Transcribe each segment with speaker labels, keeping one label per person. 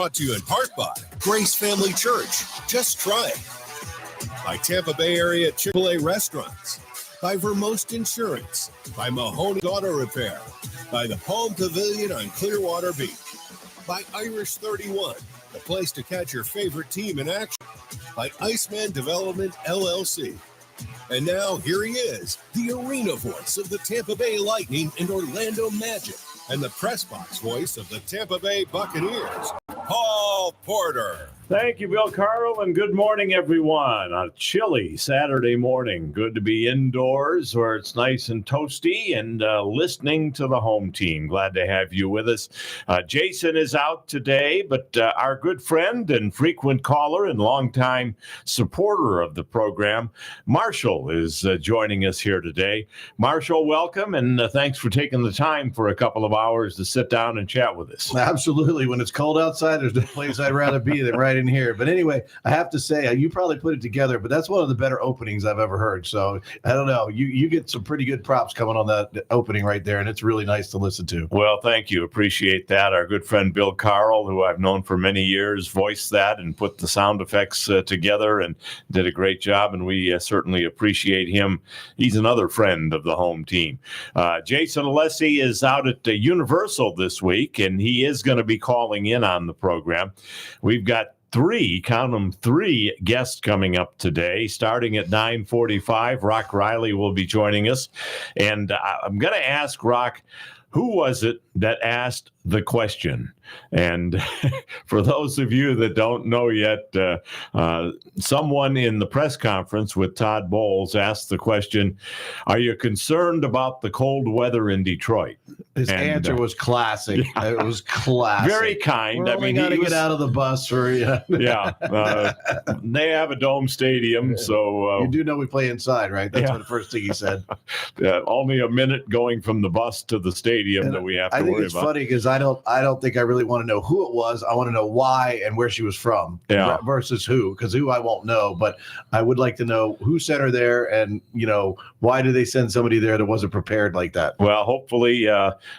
Speaker 1: Brought to you in part by Grace Family Church. Just try it. By Tampa Bay Area Chick-fil-A Restaurants. By Vermost Insurance. By Mahoney Auto Repair. By the Palm Pavilion on Clearwater Beach. By Irish 31, the place to catch your favorite team in action. By Iceman Development, LLC. And now, here he is, the arena voice of the Tampa Bay Lightning and Orlando Magic, and the press box voice of the Tampa Bay Buccaneers, Paul Porter.
Speaker 2: Thank you, Bill Carl, and good morning, everyone. On a chilly Saturday morning. Good to be indoors where it's nice and toasty and listening to the home team. Glad to have you with us. Jason is out today, but our good friend and frequent caller and longtime supporter of the program, Marshall, is joining us here today. Marshall, welcome, and thanks for taking the time for a couple of hours to sit down and chat with us.
Speaker 3: Absolutely. When it's cold outside, there's no place I'd rather be than right in here. But anyway, I have to say, you probably put it together, but that's one of the better openings I've ever heard. So I don't know. You get some pretty good props coming on that opening right there, and it's really nice to listen to.
Speaker 2: Well, thank you. Appreciate that. Our good friend Bill Carl, who I've known for many years, voiced that and put the sound effects together and did a great job, and we certainly appreciate him. He's another friend of the home team. Jason Alessi is out at Universal this week, and he is going to be calling in on the program. We've got three guests coming up today. Starting at 9:45, Rock Riley will be joining us. And I'm going to ask Rock, who was it that asked the question? And for those of you that don't know yet, someone in the press conference with Todd Bowles asked the question, are you concerned about the cold weather in Detroit?
Speaker 3: His answer was classic. Yeah. It was classic.
Speaker 2: Very kind.
Speaker 3: I mean, he got to get out of the bus for
Speaker 2: yeah. They have a dome stadium, so
Speaker 3: you do know we play inside, right? That's what the first thing he said.
Speaker 2: Only a minute going from the bus to the stadium that we have to worry about.
Speaker 3: I think it's funny because I don't think I really want to know who it was. I want to know why and where she was from versus who, because who I won't know, but I would like to know who sent her there and, why did they send somebody there that wasn't prepared like that?
Speaker 2: Well, hopefully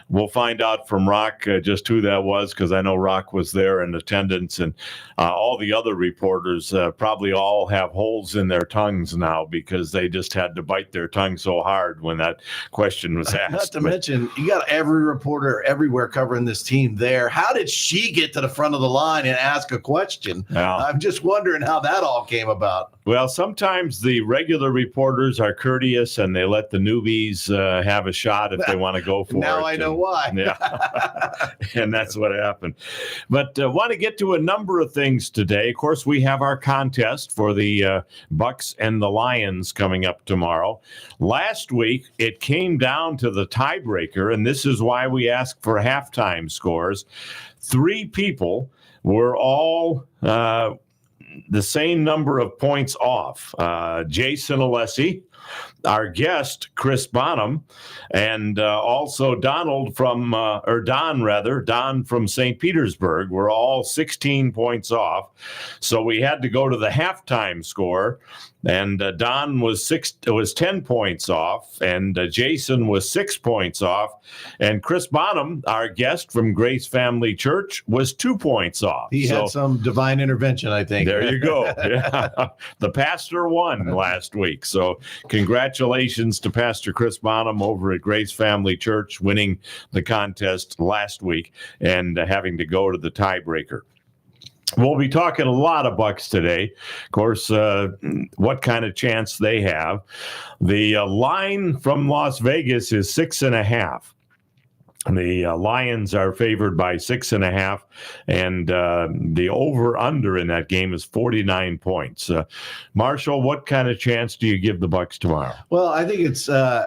Speaker 2: we'll find out from Rock just who that was, because I know Rock was there in attendance, and all the other reporters probably all have holes in their tongues now because they just had to bite their tongue so hard when that question was asked.
Speaker 3: Not to mention, you got every reporter everywhere covering this team there. How did she get to the front of the line and ask a question?
Speaker 2: Yeah.
Speaker 3: I'm just wondering how that all came about.
Speaker 2: Well, sometimes the regular reporters are courteous and they let the newbies have a shot if they want to go for it.
Speaker 3: Now I know why.
Speaker 2: Yeah, and that's what happened. But want to get to a number of things today. Of course, we have our contest for the Bucks and the Lions coming up tomorrow. Last week, it came down to the tiebreaker, and this is why we ask for halftime scores. Three people were all the same number of points off. Jason Alessi, our guest, Chris Bonham, and also Don from St. Petersburg were all 16 points off. So we had to go to the halftime score, and Don was 10 points off, and Jason was 6 points off, and Chris Bonham, our guest from Grace Family Church, was 2 points off.
Speaker 3: He had some divine intervention, I think.
Speaker 2: There you go. Yeah. The pastor won last week, so congratulations to Pastor Chris Bonham over at Grace Family Church winning the contest last week and having to go to the tiebreaker. We'll be talking a lot of Bucks today. Of course, what kind of chance they have. The line from Las Vegas is 6.5. The Lions are favored by 6.5, and the over/under in that game is 49 points. Marshall, what kind of chance do you give the Bucks tomorrow?
Speaker 3: Well, I think it's I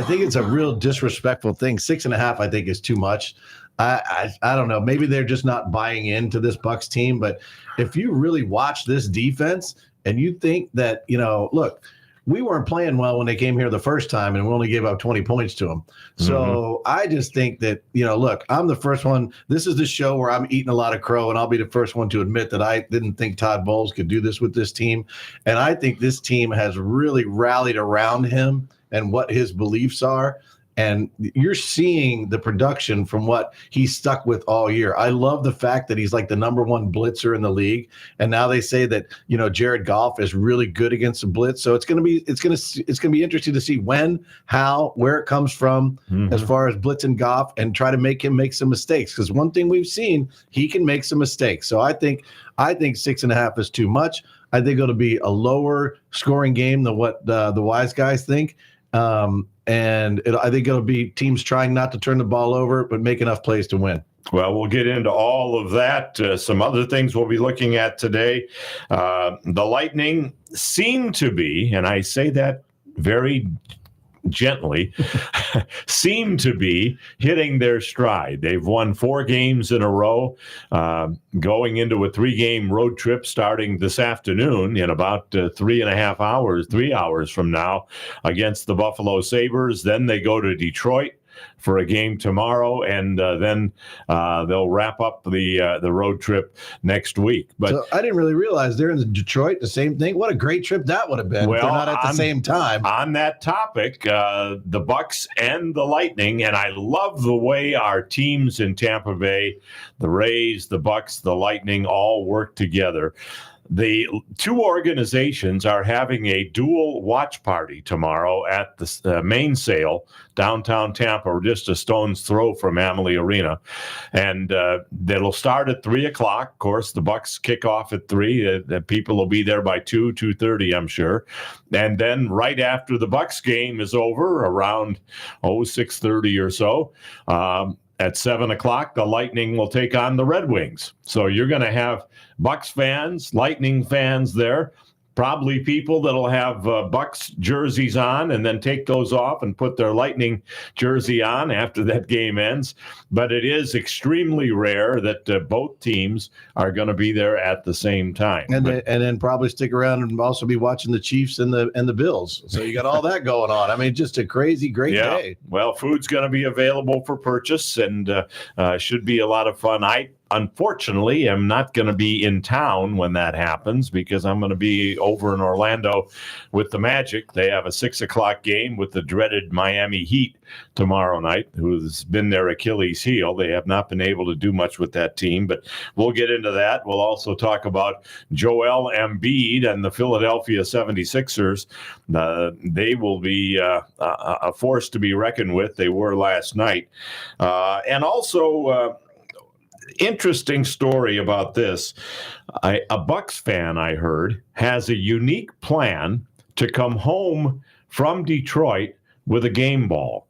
Speaker 3: think it's a real disrespectful thing. 6.5, I think, is too much. I don't know. Maybe they're just not buying into this Bucks team. But if you really watch this defense and you think that, look, we weren't playing well when they came here the first time and we only gave up 20 points to them. So I just think that, look, I'm the first one. This is the show where I'm eating a lot of crow, and I'll be the first one to admit that I didn't think Todd Bowles could do this with this team. And I think this team has really rallied around him and what his beliefs are. And you're seeing the production from what he's stuck with all year. I love the fact that he's like the number one blitzer in the league. And now they say that, Jared Goff is really good against the blitz. So it's going to be interesting to see when, how, where it comes from as far as blitz and Goff, and try to make him make some mistakes. Because one thing we've seen, he can make some mistakes. So I think 6.5 is too much. I think it'll be a lower scoring game than what the wise guys think. I think it'll be teams trying not to turn the ball over, but make enough plays to win.
Speaker 2: Well, we'll get into all of that. Some other things we'll be looking at today. The Lightning seem to be, and I say that very gently, seem to be hitting their stride. They've won 4 games in a row, going into a 3-game road trip starting this afternoon in about 3 hours from now against the Buffalo Sabres. Then they go to Detroit for a game tomorrow, and then they'll wrap up the road trip next week. But
Speaker 3: so I didn't really realize they're in Detroit, the same thing. What a great trip that would have been.
Speaker 2: Well,
Speaker 3: if they're not at the same time.
Speaker 2: On that topic, the Bucks and the Lightning, and I love the way our teams in Tampa Bay, the Rays, the Bucks, the Lightning, all work together. The 2 organizations are having a dual watch party tomorrow at the main sale downtown Tampa, just a stone's throw from Amalie Arena. And that'll start at 3 o'clock. Of course, the Bucks kick off at 3. The people will be there by 2:30, I'm sure. And then right after the Bucks game is over, around 6:30 or so, at 7 o'clock, the Lightning will take on the Red Wings. So you're going to have Bucks fans, Lightning fans there, probably people that'll have Bucks jerseys on and then take those off and put their Lightning jersey on after that game ends. But it is extremely rare that both teams are going to be there at the same time.
Speaker 3: And then probably stick around and also be watching the Chiefs and the Bills. So you got all that going on. I mean, just a crazy, great day.
Speaker 2: Well, food's going to be available for purchase, and should be a lot of fun. I unfortunately am not going to be in town when that happens because I'm going to be over in Orlando with the Magic. They have a 6 o'clock game with the dreaded Miami Heat tomorrow night, who's been their Achilles heel. They have not been able to do much with that team, but we'll get into that. We'll also talk about Joel Embiid and the Philadelphia 76ers. They will be a force to be reckoned with. They were last night. And also, interesting story about this. A Bucks fan, I heard, has a unique plan to come home from Detroit with a game ball.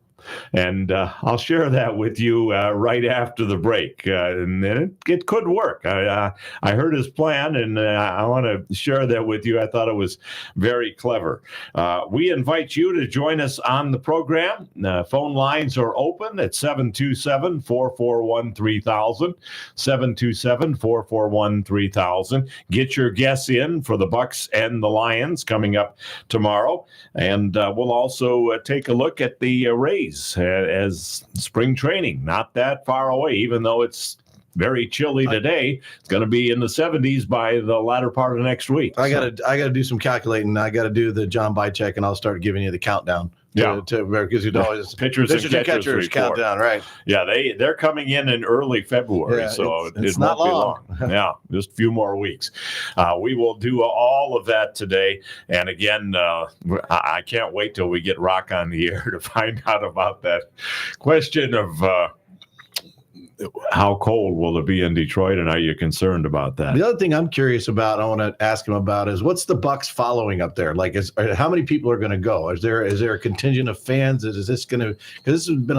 Speaker 2: And I'll share that with you right after the break. And it could work. I heard his plan, and I want to share that with you. I thought it was very clever. We invite you to join us on the program. Phone lines are open at 727-441-3000, 727-441-3000. Get your guess in for the Bucks and the Lions coming up tomorrow. And we'll also take a look at the Rays as spring training, not that far away, even though it's very chilly today. It's going to be in the 70s by the latter part of next week.
Speaker 3: I gotta do some calculating. I gotta do the John Bycheck, and I'll start giving you the countdown. Because you know,
Speaker 2: pitchers and catchers
Speaker 3: countdown, right?
Speaker 2: Yeah, they're coming in early February, so it won't be long. Yeah, just a few more weeks. We will do all of that today, and again, I can't wait till we get Rock on the air to find out about that question of how cold will it be in Detroit, and are you concerned about that?
Speaker 3: The other thing I'm curious about, I want to ask him about, is what's the Bucks following up there? Like, how many people are going to go? Is there a contingent of fans? Is this going to? Because this has been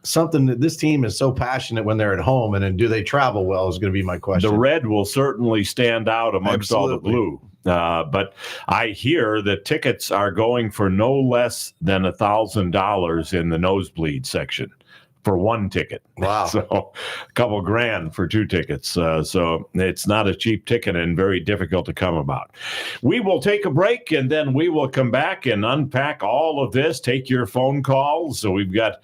Speaker 3: something that this team is so passionate when they're at home, and then do they travel well is going to be my question.
Speaker 2: The red will certainly stand out amongst all the blue. But I hear that tickets are going for no less than $1,000 in the nosebleed section for one ticket.
Speaker 3: Wow.
Speaker 2: So a couple grand for 2 tickets. So it's not a cheap ticket and very difficult to come about. We will take a break, and then we will come back and unpack all of this, take your phone calls. So we've got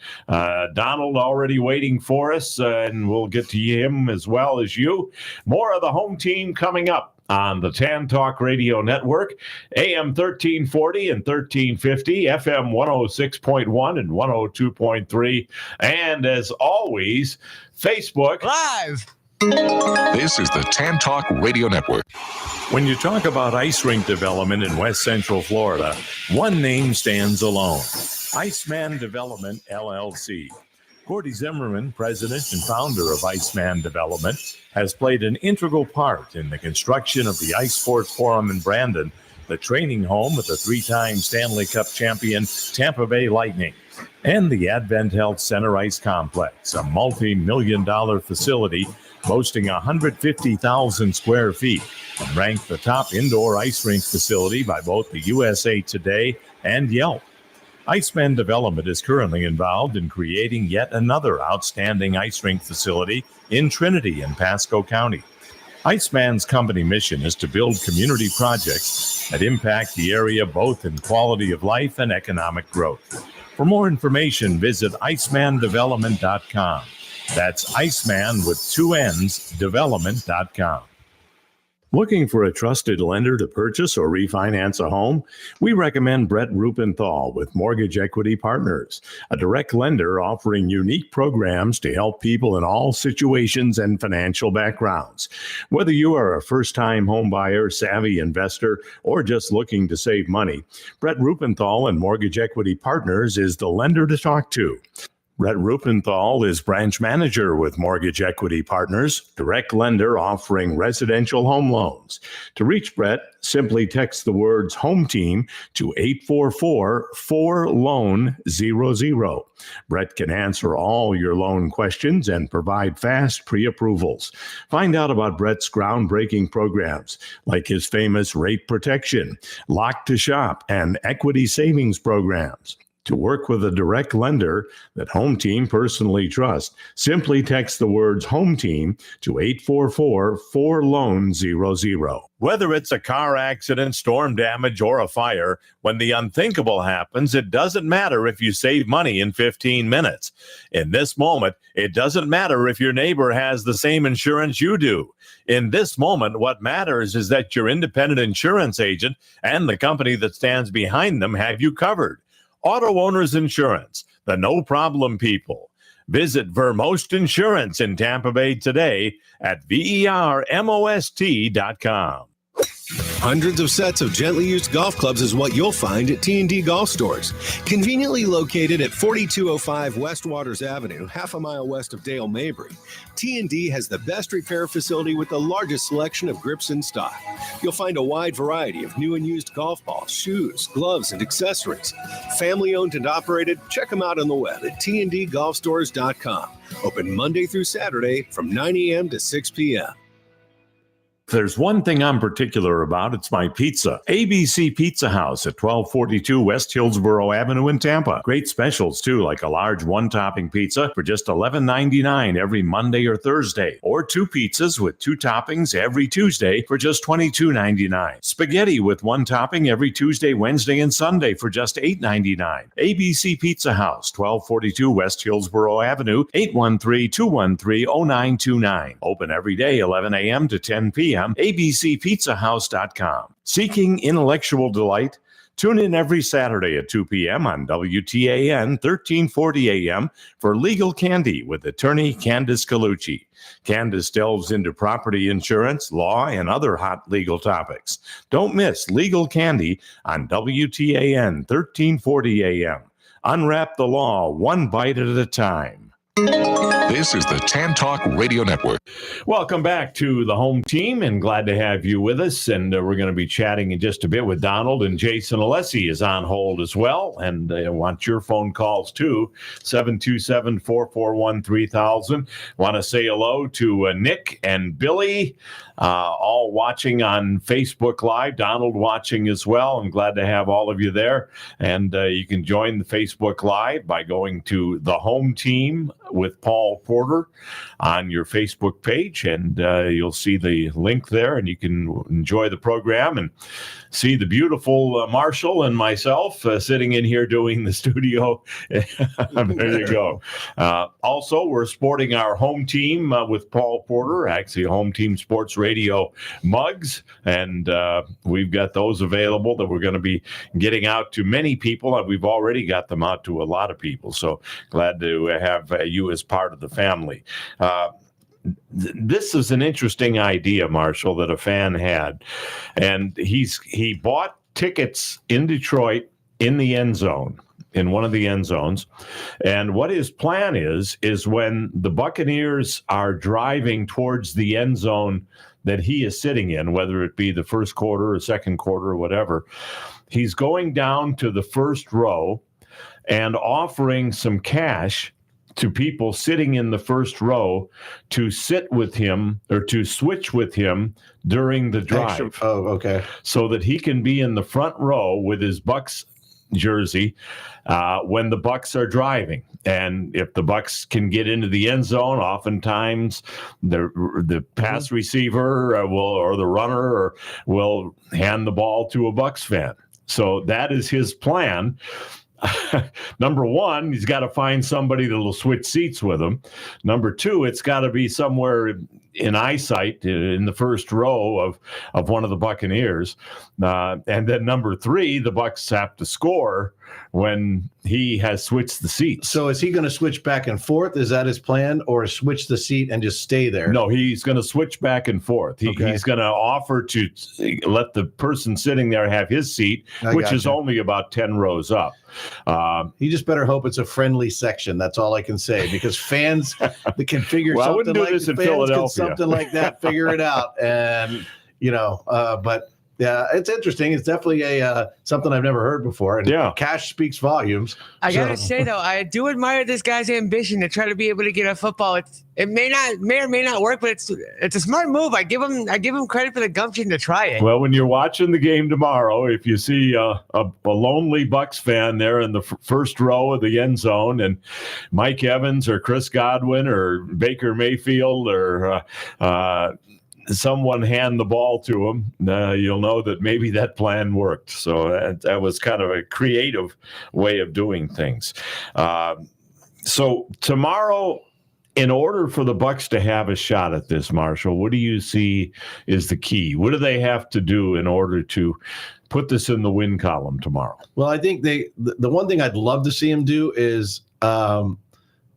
Speaker 2: Donald already waiting for us, and we'll get to him as well as you. More of the home team coming up on the TAN Talk Radio Network, AM 1340 and 1350, FM 106.1 and 102.3, and as always, Facebook
Speaker 4: Live.
Speaker 5: This is the TAN Talk Radio Network.
Speaker 6: When you talk about ice rink development in West Central Florida, one name stands alone: Iceman Development, LLC. Gordy Zimmerman, president and founder of Iceman Development, has played an integral part in the construction of the Ice Sports Forum in Brandon, the training home of the three-time Stanley Cup champion Tampa Bay Lightning, and the Advent Health Center Ice Complex, a multi-million-dollar facility boasting 150,000 square feet, and ranked the top indoor ice rink facility by both the USA Today and Yelp. Iceman Development is currently involved in creating yet another outstanding ice rink facility in Trinity and Pasco County. Iceman's company mission is to build community projects that impact the area both in quality of life and economic growth. For more information, visit icemandevelopment.com. That's Iceman with two N's, development.com. Looking for a trusted lender to purchase or refinance a home? We recommend Brett Rupenthal with Mortgage Equity Partners, a direct lender offering unique programs to help people in all situations and financial backgrounds. Whether you are a first-time home buyer, savvy investor, or just looking to save money, Brett Rupenthal and Mortgage Equity Partners is the lender to talk to. Brett Rupenthal is branch manager with Mortgage Equity Partners, direct lender offering residential home loans. To reach Brett, simply text the words Home Team to 844-4LOAN-00. Brett can answer all your loan questions and provide fast pre-approvals. Find out about Brett's groundbreaking programs like his famous rate protection, lock to shop, and equity savings programs. To work with a direct lender that Home Team personally trusts, simply text the words Home Team to 844-4LOAN-00. Whether it's a car accident, storm damage, or a fire, when the unthinkable happens, it doesn't matter if you save money in 15 minutes. In this moment, it doesn't matter if your neighbor has the same insurance you do. In this moment, what matters is that your independent insurance agent and the company that stands behind them have you covered. Auto Owners Insurance, the no-problem people. Visit Vermost Insurance in Tampa Bay today at vermost.com.
Speaker 1: Hundreds of sets of gently used golf clubs is what you'll find at T&D Golf Stores. Conveniently located at 4205 West Waters Avenue, half a mile west of Dale Mabry, T&D has the best repair facility with the largest selection of grips in stock. You'll find a wide variety of new and used golf balls, shoes, gloves, and accessories. Family owned and operated, check them out on the web at tndgolfstores.com. Open Monday through Saturday from 9 a.m. to 6 p.m.
Speaker 6: If there's one thing I'm particular about, it's my pizza. ABC Pizza House at 1242 West Hillsborough Avenue in Tampa. Great specials, too, like a large one-topping pizza for just $11.99 every Monday or Thursday, or two pizzas with two toppings every Tuesday for just $22.99. Spaghetti with one topping every Tuesday, Wednesday, and Sunday for just $8.99. ABC Pizza House, 1242 West Hillsborough Avenue, 813-213-0929. Open every day, 11 a.m. to 10 p.m. abcpizzahouse.com. Seeking intellectual delight? Tune in every Saturday at 2 p.m. on WTAN 1340 a.m. for Legal Candy with attorney Candace Colucci. Candace delves into property insurance, law, and other hot legal topics. Don't miss Legal Candy on WTAN 1340 a.m. Unwrap the law one bite at a time.
Speaker 5: This is the TAN Talk Radio Network.
Speaker 2: Welcome back to the Home Team, and glad to have you with us. And we're going to be chatting in just a bit with Donald, and Jason Alessi is on hold as well. And I want your phone calls too, 727-441-3000. Want to say hello to Nick and Billy, all watching on Facebook Live. Donald watching as well. I'm glad to have all of you there. And you can join the Facebook Live by going to the Home Team with Paul Porter on your Facebook page, and you'll see the link there, and you can enjoy the program and see the beautiful Marshall and myself sitting in here doing the studio. There you go. Also, we're sporting our home team with Paul Porter, actually Home Team Sports Radio mugs, and we've got those available that we're going to be getting out to many people. We've already got them out to a lot of people, so glad to have you as part of the family. This is an interesting idea, Marshall, that a fan had, and he bought tickets in Detroit in the end zone, in one of the end zones, and what his plan is when the Buccaneers are driving towards the end zone that he is sitting in, whether it be the first quarter or second quarter or whatever, he's going down to the first row and offering some cash to people sitting in the first row to sit with him or to switch with him during the drive.
Speaker 3: Okay.
Speaker 2: So that he can be in the front row with his Bucs jersey when the Bucs are driving. And if the Bucs can get into the end zone, oftentimes the pass receiver or the runner will hand the ball to a Bucs fan. So that is his plan. Number one, he's got to find somebody that will switch seats with him. Number two, it's got to be somewhere in eyesight in the first row of one of the Buccaneers. And then number three, the Bucs have to score when he has switched the seats.
Speaker 3: So is he going to switch back and forth? Is that his plan, or switch the seat and just stay there?
Speaker 2: No, he's going to switch back and forth. He's going to offer to let the person sitting there have his seat, which is only about 10 rows up.
Speaker 3: You just better hope it's a friendly section. That's all I can say, because fans that can figure
Speaker 2: well,
Speaker 3: something like
Speaker 2: this in Philadelphia.
Speaker 3: Something like that, figure it out. And but yeah, it's interesting. It's definitely something I've never heard before. And cash speaks volumes.
Speaker 4: I gotta say though, I do admire this guy's ambition to try to be able to get a football. It may or may not work, but it's a smart move. I give him credit for the gumption to try it.
Speaker 2: Well, when you're watching the game tomorrow, if you see a lonely Bucs fan there in the first row of the end zone, and Mike Evans or Chris Godwin or Baker Mayfield or someone hand the ball to him, you'll know that maybe that plan worked. So that was kind of a creative way of doing things. So tomorrow, in order for the Bucs to have a shot at this, Marshall, what do you see is the key? What do they have to do in order to put this in the win column tomorrow?
Speaker 3: Well, I think the one thing I'd love to see them do is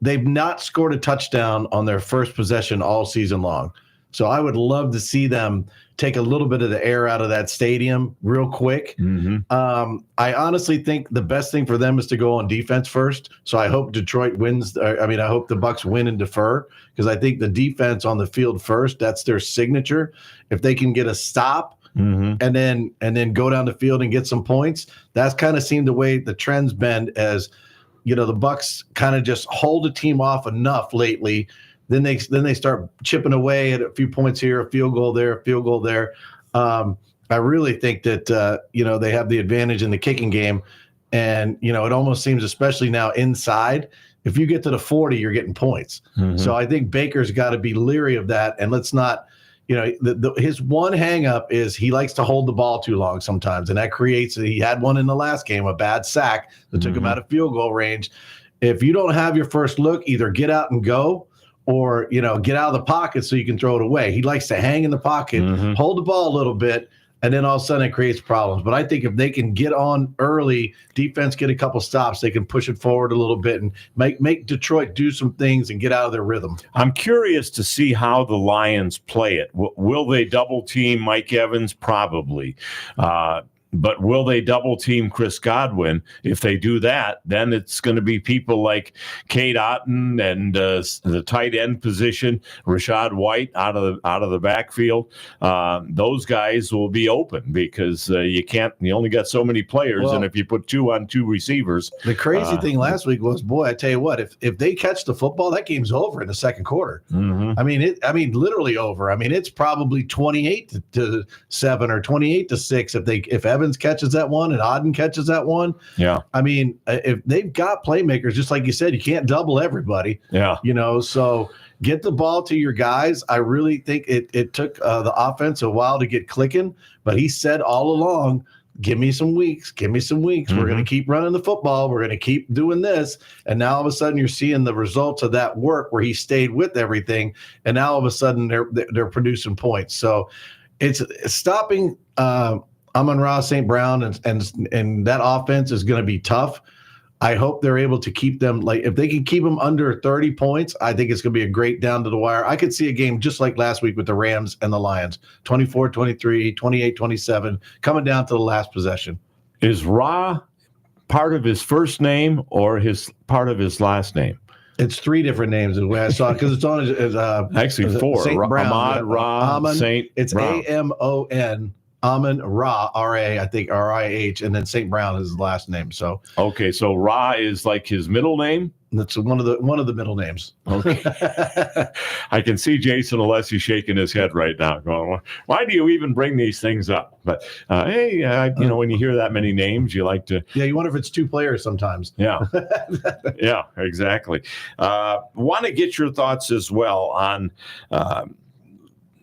Speaker 3: they've not scored a touchdown on their first possession all season long. So I would love to see them take a little bit of the air out of that stadium real quick. Mm-hmm. I honestly think the best thing for them is to go on defense first. So I hope Detroit wins. I hope the Bucs win and defer, because I think the defense on the field first, that's their signature. If they can get a stop and then go down the field and get some points, that's kind of seemed the way the trend's been, as the Bucs kind of just hold a team off enough lately. Then they start chipping away at a few points here, a field goal there, a field goal there. I really think that they have the advantage in the kicking game, and it almost seems, especially now inside, if you get to the 40, you're getting points. Mm-hmm. So I think Baker's got to be leery of that, and let's not. His one hang up is he likes to hold the ball too long sometimes, and that creates. He had one in the last game, a bad sack that took him out of field goal range. If you don't have your first look, either get out and go, or, get out of the pocket so you can throw it away. He likes to hang in the pocket, hold the ball a little bit, and then all of a sudden it creates problems. But I think if they can get on early, defense get a couple stops, they can push it forward a little bit and make Detroit do some things and get out of their rhythm.
Speaker 2: I'm curious to see how the Lions play it. Will they double team Mike Evans? Probably. But will they double team Chris Godwin? If they do that, then it's going to be people like Cade Otton and the tight end position, Rashad White out of the backfield. Those guys will be open because you only got so many players, and if you put 2 on 2 receivers.
Speaker 3: The crazy thing last week was, boy, I tell you what, if they catch the football, that game's over in the second quarter. Mm-hmm. Literally over. It's probably 28-7 or 28-6 if Evans Evans catches that one and Auden catches that one.
Speaker 2: Yeah.
Speaker 3: I mean, if they've got playmakers, just like you said, you can't double everybody.
Speaker 2: Yeah.
Speaker 3: So get the ball to your guys. I really think it took the offense a while to get clicking, but he said all along, give me some weeks.
Speaker 2: Mm-hmm.
Speaker 3: We're going to keep running the football. We're going to keep doing this. And now all of a sudden you're seeing the results of that work where he stayed with everything. And now all of a sudden they're producing points. So it's stopping Amon-Ra St. Brown and that offense is going to be tough. I hope they're able to keep them, like, if they can keep them under 30 points, I think it's going to be a great down to the wire. I could see a game just like last week with the Rams and the Lions, 24-23, 28-27, coming down to the last possession.
Speaker 2: Is Ra part of his first name or part of his last name?
Speaker 3: It's three different names the way I saw it, because it's on his
Speaker 2: actually four.
Speaker 3: St. Brown,
Speaker 2: Ahmad, Ra,
Speaker 3: Amon,
Speaker 2: St.
Speaker 3: It's
Speaker 2: Brown.
Speaker 3: Amon, Amon-Ra, R-A, I think, R-I-H, and then St. Brown is his last name. So
Speaker 2: okay, so Ra is like his middle name?
Speaker 3: that's one of the middle names.
Speaker 2: Okay. I can see Jason Alessi shaking his head right now, going, why do you even bring these things up? But hey, when you hear that many names, you like to.
Speaker 3: Yeah, you wonder if it's two players sometimes.
Speaker 2: Yeah. Yeah, exactly. Want to get your thoughts as well on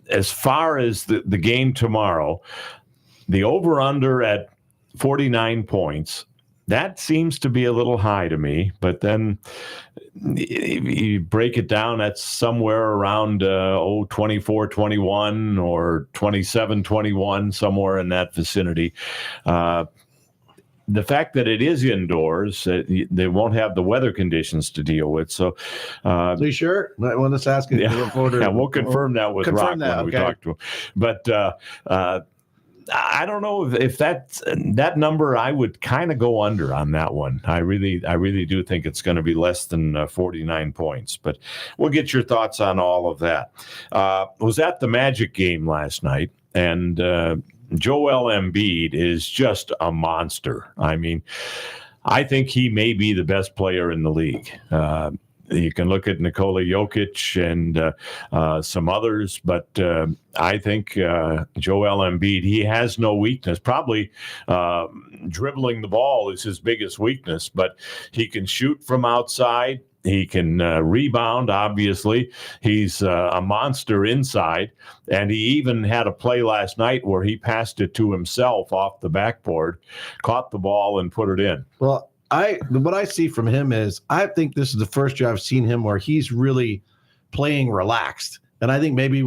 Speaker 2: as far as the game tomorrow, the over-under at 49 points. That seems to be a little high to me, but then you break it down, that's somewhere around 24-21 or 27-21, somewhere in that vicinity. The fact that it is indoors, they won't have the weather conditions to deal with. So,
Speaker 3: so you sure? Well, let's ask the reporter.
Speaker 2: Yeah, we'll confirm that with Rock when we talk to him. But I don't know if that number. I would kind of go under on that one. I really do think it's going to be less than 49 points. But we'll get your thoughts on all of that. Was at the Magic game last night, and Joel Embiid is just a monster. I mean, I think he may be the best player in the league. You can look at Nikola Jokic and some others, but I think Joel Embiid, he has no weakness. Probably dribbling the ball is his biggest weakness, but he can shoot from outside. He can rebound, obviously. He's a monster inside, and he even had a play last night where he passed it to himself off the backboard, caught the ball, and put it in.
Speaker 3: Well, what I see from him is I think this is the first year I've seen him where he's really playing relaxed. And I think maybe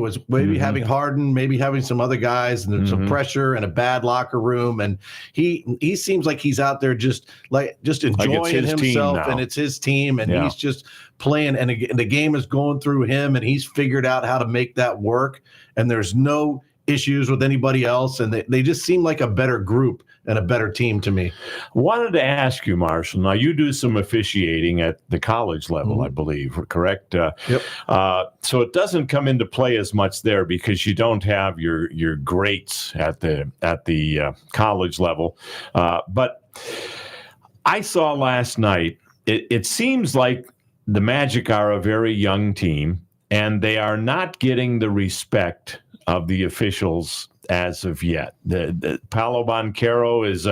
Speaker 3: having Harden, maybe having some other guys, and there's some pressure and a bad locker room. And he seems like he's out there just enjoying himself, and it's his team, and he's just playing. And the game is going through him, and he's figured out how to make that work. And there's no issues with anybody else, and they just seem like a better group and a better team to me.
Speaker 2: Wanted to ask you, Marshall, now you do some officiating at the college level, I believe, correct?
Speaker 3: Yep.
Speaker 2: So it doesn't come into play as much there because you don't have your greats at the college level. But I saw last night, it seems like the Magic are a very young team, and they are not getting the respect of the officials as of yet. The Paolo Banchero is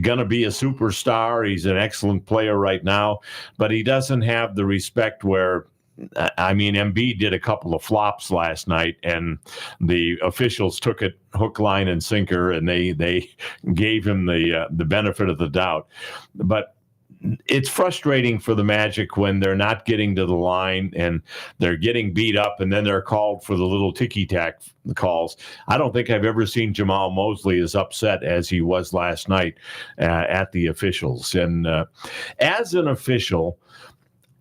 Speaker 2: going to be a superstar. He's an excellent player right now, but he doesn't have the respect where, I mean, Embiid did a couple of flops last night, and the officials took it hook, line, and sinker, and they gave him the benefit of the doubt. But it's frustrating for the Magic when they're not getting to the line and they're getting beat up, and then they're called for the little ticky-tack calls. I don't think I've ever seen Jamal Mosley as upset as he was last night at the officials. And as an official,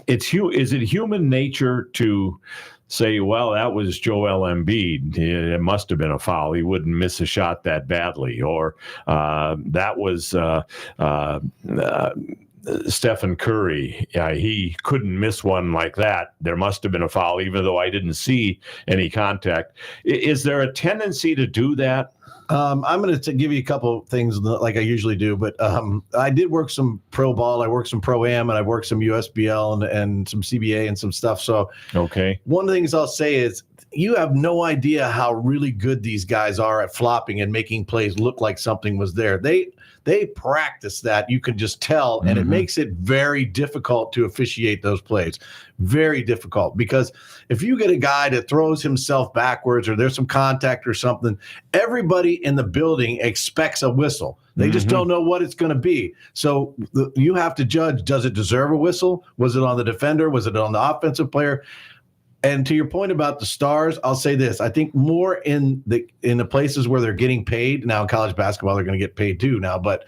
Speaker 2: is it human nature to say, well, that was Joel Embiid, it must have been a foul, he wouldn't miss a shot that badly, or that was Stephen Curry, he couldn't miss one like that. There must have been a foul, even though I didn't see any contact. Is there a tendency to do that?
Speaker 3: I'm going to give you a couple things like I usually do, but I did work some pro ball. I worked some pro am, and I worked some USBL and some CBA and some stuff. So
Speaker 2: okay,
Speaker 3: one of the things I'll say is you have no idea how really good these guys are at flopping and making plays look like something was there. They practice that. You can just tell, and it makes it very difficult to officiate those plays. Very difficult, because if you get a guy that throws himself backwards or there's some contact or something, everybody in the building expects a whistle. They just don't know what it's going to be. So you have to judge, does it deserve a whistle? Was it on the defender? Was it on the offensive player? And to your point about the stars, I'll say this. I think more in the places where they're getting paid. Now in college basketball, they're going to get paid too now, but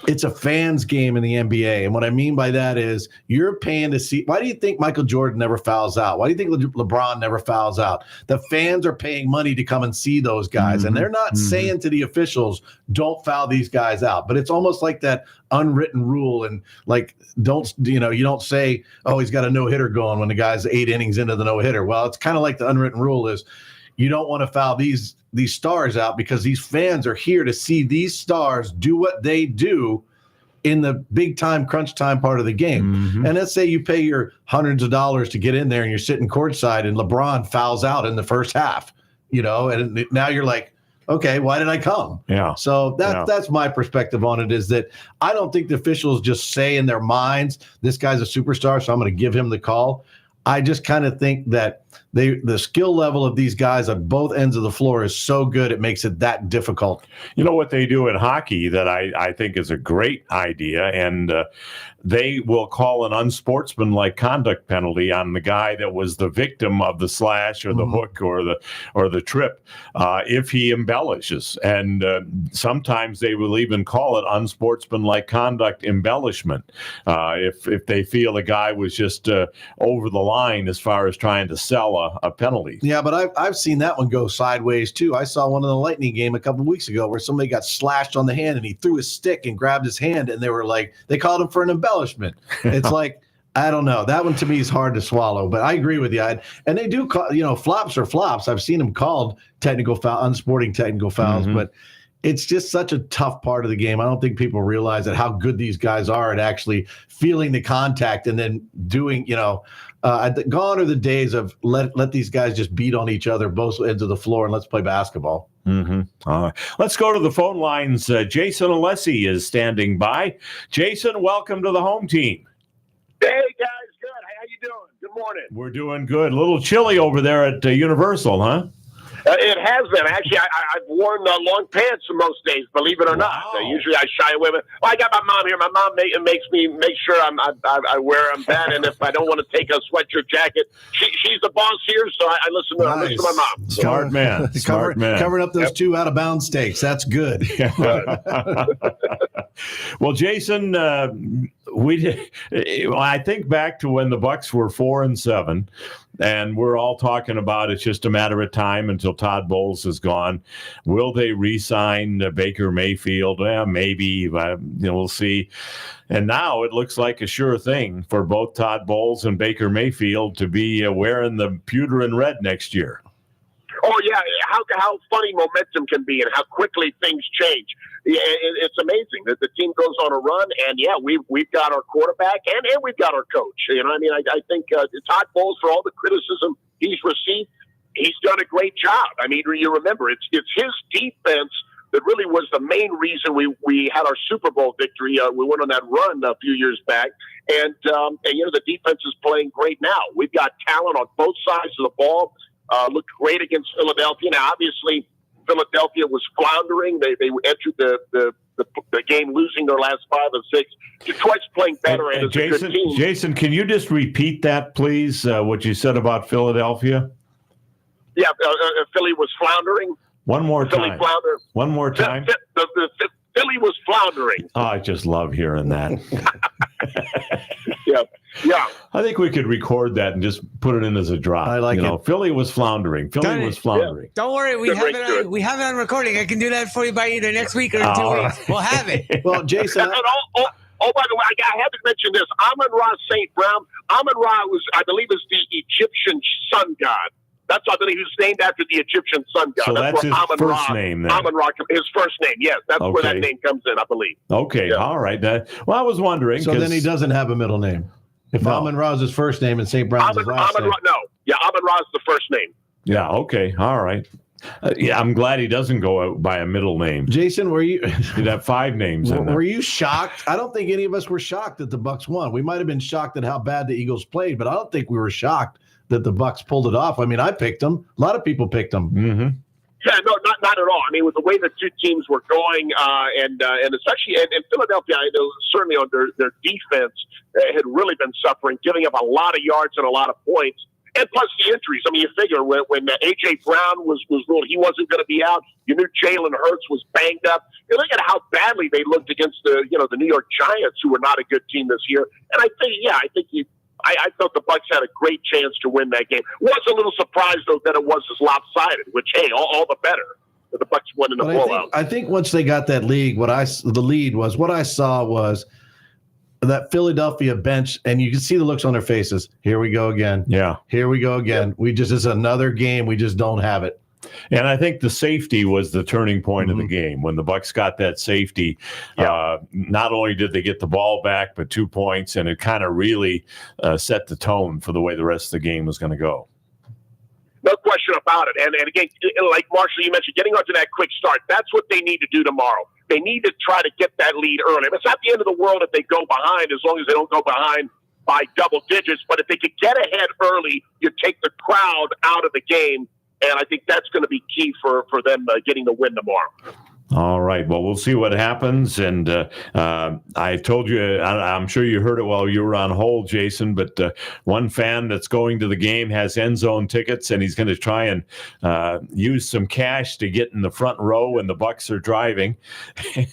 Speaker 3: it's a fans game in the NBA. And what I mean by that is you're paying to see. Why do you think Michael Jordan never fouls out? Why do you think LeBron never fouls out? The fans are paying money to come and see those guys. And they're not saying to the officials, don't foul these guys out. But it's almost like that unwritten rule. And like, you don't say, oh, he's got a no-hitter going when the guy's 8 innings into the no-hitter. Well, it's kind of like the unwritten rule is you don't want to foul these stars out because these fans are here to see these stars do what they do in the big time crunch time part of the game. And let's say you pay your hundreds of dollars to get in there and you're sitting courtside and LeBron fouls out in the first half, and now you're like, okay, why did I come?
Speaker 2: Yeah.
Speaker 3: So that's my perspective on it, is that I don't think the officials just say in their minds, this guy's a superstar, so I'm going to give him the call. I just kind of think that the skill level of these guys on both ends of the floor is so good, it makes it that difficult.
Speaker 2: You know what they do in hockey that I think is a great idea, and they will call an unsportsmanlike conduct penalty on the guy that was the victim of the slash or the hook or the trip if he embellishes. And sometimes they will even call it unsportsmanlike conduct embellishment if they feel the guy was just over the line as far as trying to sell a penalty.
Speaker 3: Yeah, but I've seen that one go sideways too. I saw one in the Lightning game a couple of weeks ago where somebody got slashed on the hand and he threw his stick and grabbed his hand, and they called him for an embellishment. It's like, I don't know. That one to me is hard to swallow, but I agree with you. And they do call, flops are flops. I've seen them called unsporting technical fouls, but it's just such a tough part of the game. I don't think people realize that how good these guys are at actually feeling the contact and then doing, gone are the days of let these guys just beat on each other, both ends of the floor, and let's play basketball.
Speaker 2: Let's go to the phone lines. Jason Alessi is standing by. Jason, welcome to the home team.
Speaker 7: Hey, guys. Good. How you doing? Good morning.
Speaker 2: We're doing good. A little chilly over there at Universal, huh?
Speaker 7: It has been. Actually, I've worn long pants most days, believe it or not. Usually I shy away. I got my mom here. My mom makes me make sure I wear them that. And if I don't want to take a sweatshirt jacket, she's the boss here, so I listen to my mom.
Speaker 2: Smart man. Smart man.
Speaker 3: Covering up those 2 out-of-bounds steaks. That's good.
Speaker 2: Well, Jason, I think back to when the Bucks were 4-7, and we're all talking about it's just a matter of time until Todd Bowles is gone. Will they re-sign Baker Mayfield? Well, maybe. We'll see. And now it looks like a sure thing for both Todd Bowles and Baker Mayfield to be wearing the pewter and red next year.
Speaker 7: Oh, yeah. How funny momentum can be and how quickly things change. Yeah, it's amazing that the team goes on a run, and we've got our quarterback and we've got our coach. I think Todd Bowles, for all the criticism he's received, he's done a great job. I mean, you remember it's his defense that really was the main reason we had our Super Bowl victory. We went on that run a few years back, and the defense is playing great now. We've got talent on both sides of the ball. Looked great against Philadelphia. Now, obviously, Philadelphia was floundering. They entered the game losing their last 5 of 6. Detroit's playing better, and it's a good team.
Speaker 2: Jason, can you just repeat that, please, what you said about Philadelphia?
Speaker 7: Yeah, Philly was floundering.
Speaker 2: One more
Speaker 7: Philly
Speaker 2: time.
Speaker 7: Floundered.
Speaker 2: One more time.
Speaker 7: The Philly was floundering.
Speaker 2: Oh, I just love hearing that.
Speaker 7: Yeah.
Speaker 2: I think we could record that and just put it in as a drop.
Speaker 3: I like it.
Speaker 2: Philly was floundering. Philly was floundering.
Speaker 4: Yeah. Don't worry, we have it on recording. I can do that for you by either next week or in 2 weeks. We'll have it.
Speaker 3: Well, Jason.
Speaker 7: By the way, I have to mention this. Amon-Ra St. Brown. Amon-Ra I believe, is the Egyptian sun god. That's, I believe, he's named after the Egyptian sun god.
Speaker 2: So that's his
Speaker 7: Amun-Ra,
Speaker 2: first name then.
Speaker 7: Amun-Ra, his first name, yes. That's where that name comes in, I believe.
Speaker 2: Okay, all right. Well, I was wondering.
Speaker 3: So then he doesn't have a middle name. If Amun-Ra is his first name and St. Brown's his last name.
Speaker 7: No. Yeah, Amun-Ra is the first name.
Speaker 2: Yeah, okay, all right. I'm glad he doesn't go out by a middle name.
Speaker 3: Jason, were you?
Speaker 2: He'd have 5 names in there.
Speaker 3: Were you shocked? I don't think any of us were shocked that the Bucs won. We might have been shocked at how bad the Eagles played, but I don't think we were shocked that the Bucs pulled it off. I mean, I picked them. A lot of people picked them.
Speaker 2: Mm-hmm.
Speaker 7: Yeah, no, not at all. I mean, with the way the two teams were going, and especially in Philadelphia, I know certainly on their defense had really been suffering, giving up a lot of yards and a lot of points. And plus the injuries. I mean, you figure when A.J. Brown was ruled he wasn't going to be out, you knew Jalen Hurts was banged up. You look at how badly they looked against the New York Giants, who were not a good team this year. And I thought the Bucs had a great chance to win that game. Was a little surprised though that it was as lopsided, which all the better that the Bucs won in the blowout.
Speaker 3: I think once they got that lead, what I saw was that Philadelphia bench, and you can see the looks on their faces. Here we go again.
Speaker 2: Yeah.
Speaker 3: Here we go again.
Speaker 2: Yeah.
Speaker 3: It's another game. We just don't have it.
Speaker 2: And I think the safety was the turning point of the game. When the Bucs got that safety, not only did they get the ball back, but 2 points, and it kind of really set the tone for the way the rest of the game was going to go.
Speaker 7: No question about it. And again, like Marshall, you mentioned, getting onto that quick start, that's what they need to do tomorrow. They need to try to get that lead early. It's not the end of the world if they go behind, as long as they don't go behind by double digits. But if they could get ahead early, you take the crowd out of the game. And I think that's going to be key for them getting the win tomorrow.
Speaker 2: All right. Well, we'll see what happens. And I told you, I'm sure you heard it while you were on hold, Jason, but one fan that's going to the game has end zone tickets, and he's going to try and use some cash to get in the front row when the Bucs are driving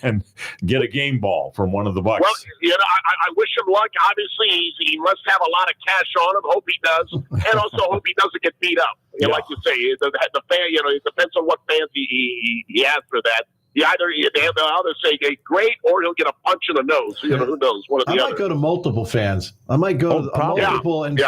Speaker 2: and get a game ball from one of the Bucs.
Speaker 7: Well, I wish him luck. Obviously, he must have a lot of cash on him. Hope he does. And also hope he doesn't get beat up. Like you say, the fan, it depends on what fans he has for that. They'll either say great, or he'll get a punch in the nose. Who knows? One of the
Speaker 3: I might go to multiple fans. I might go to multiple, and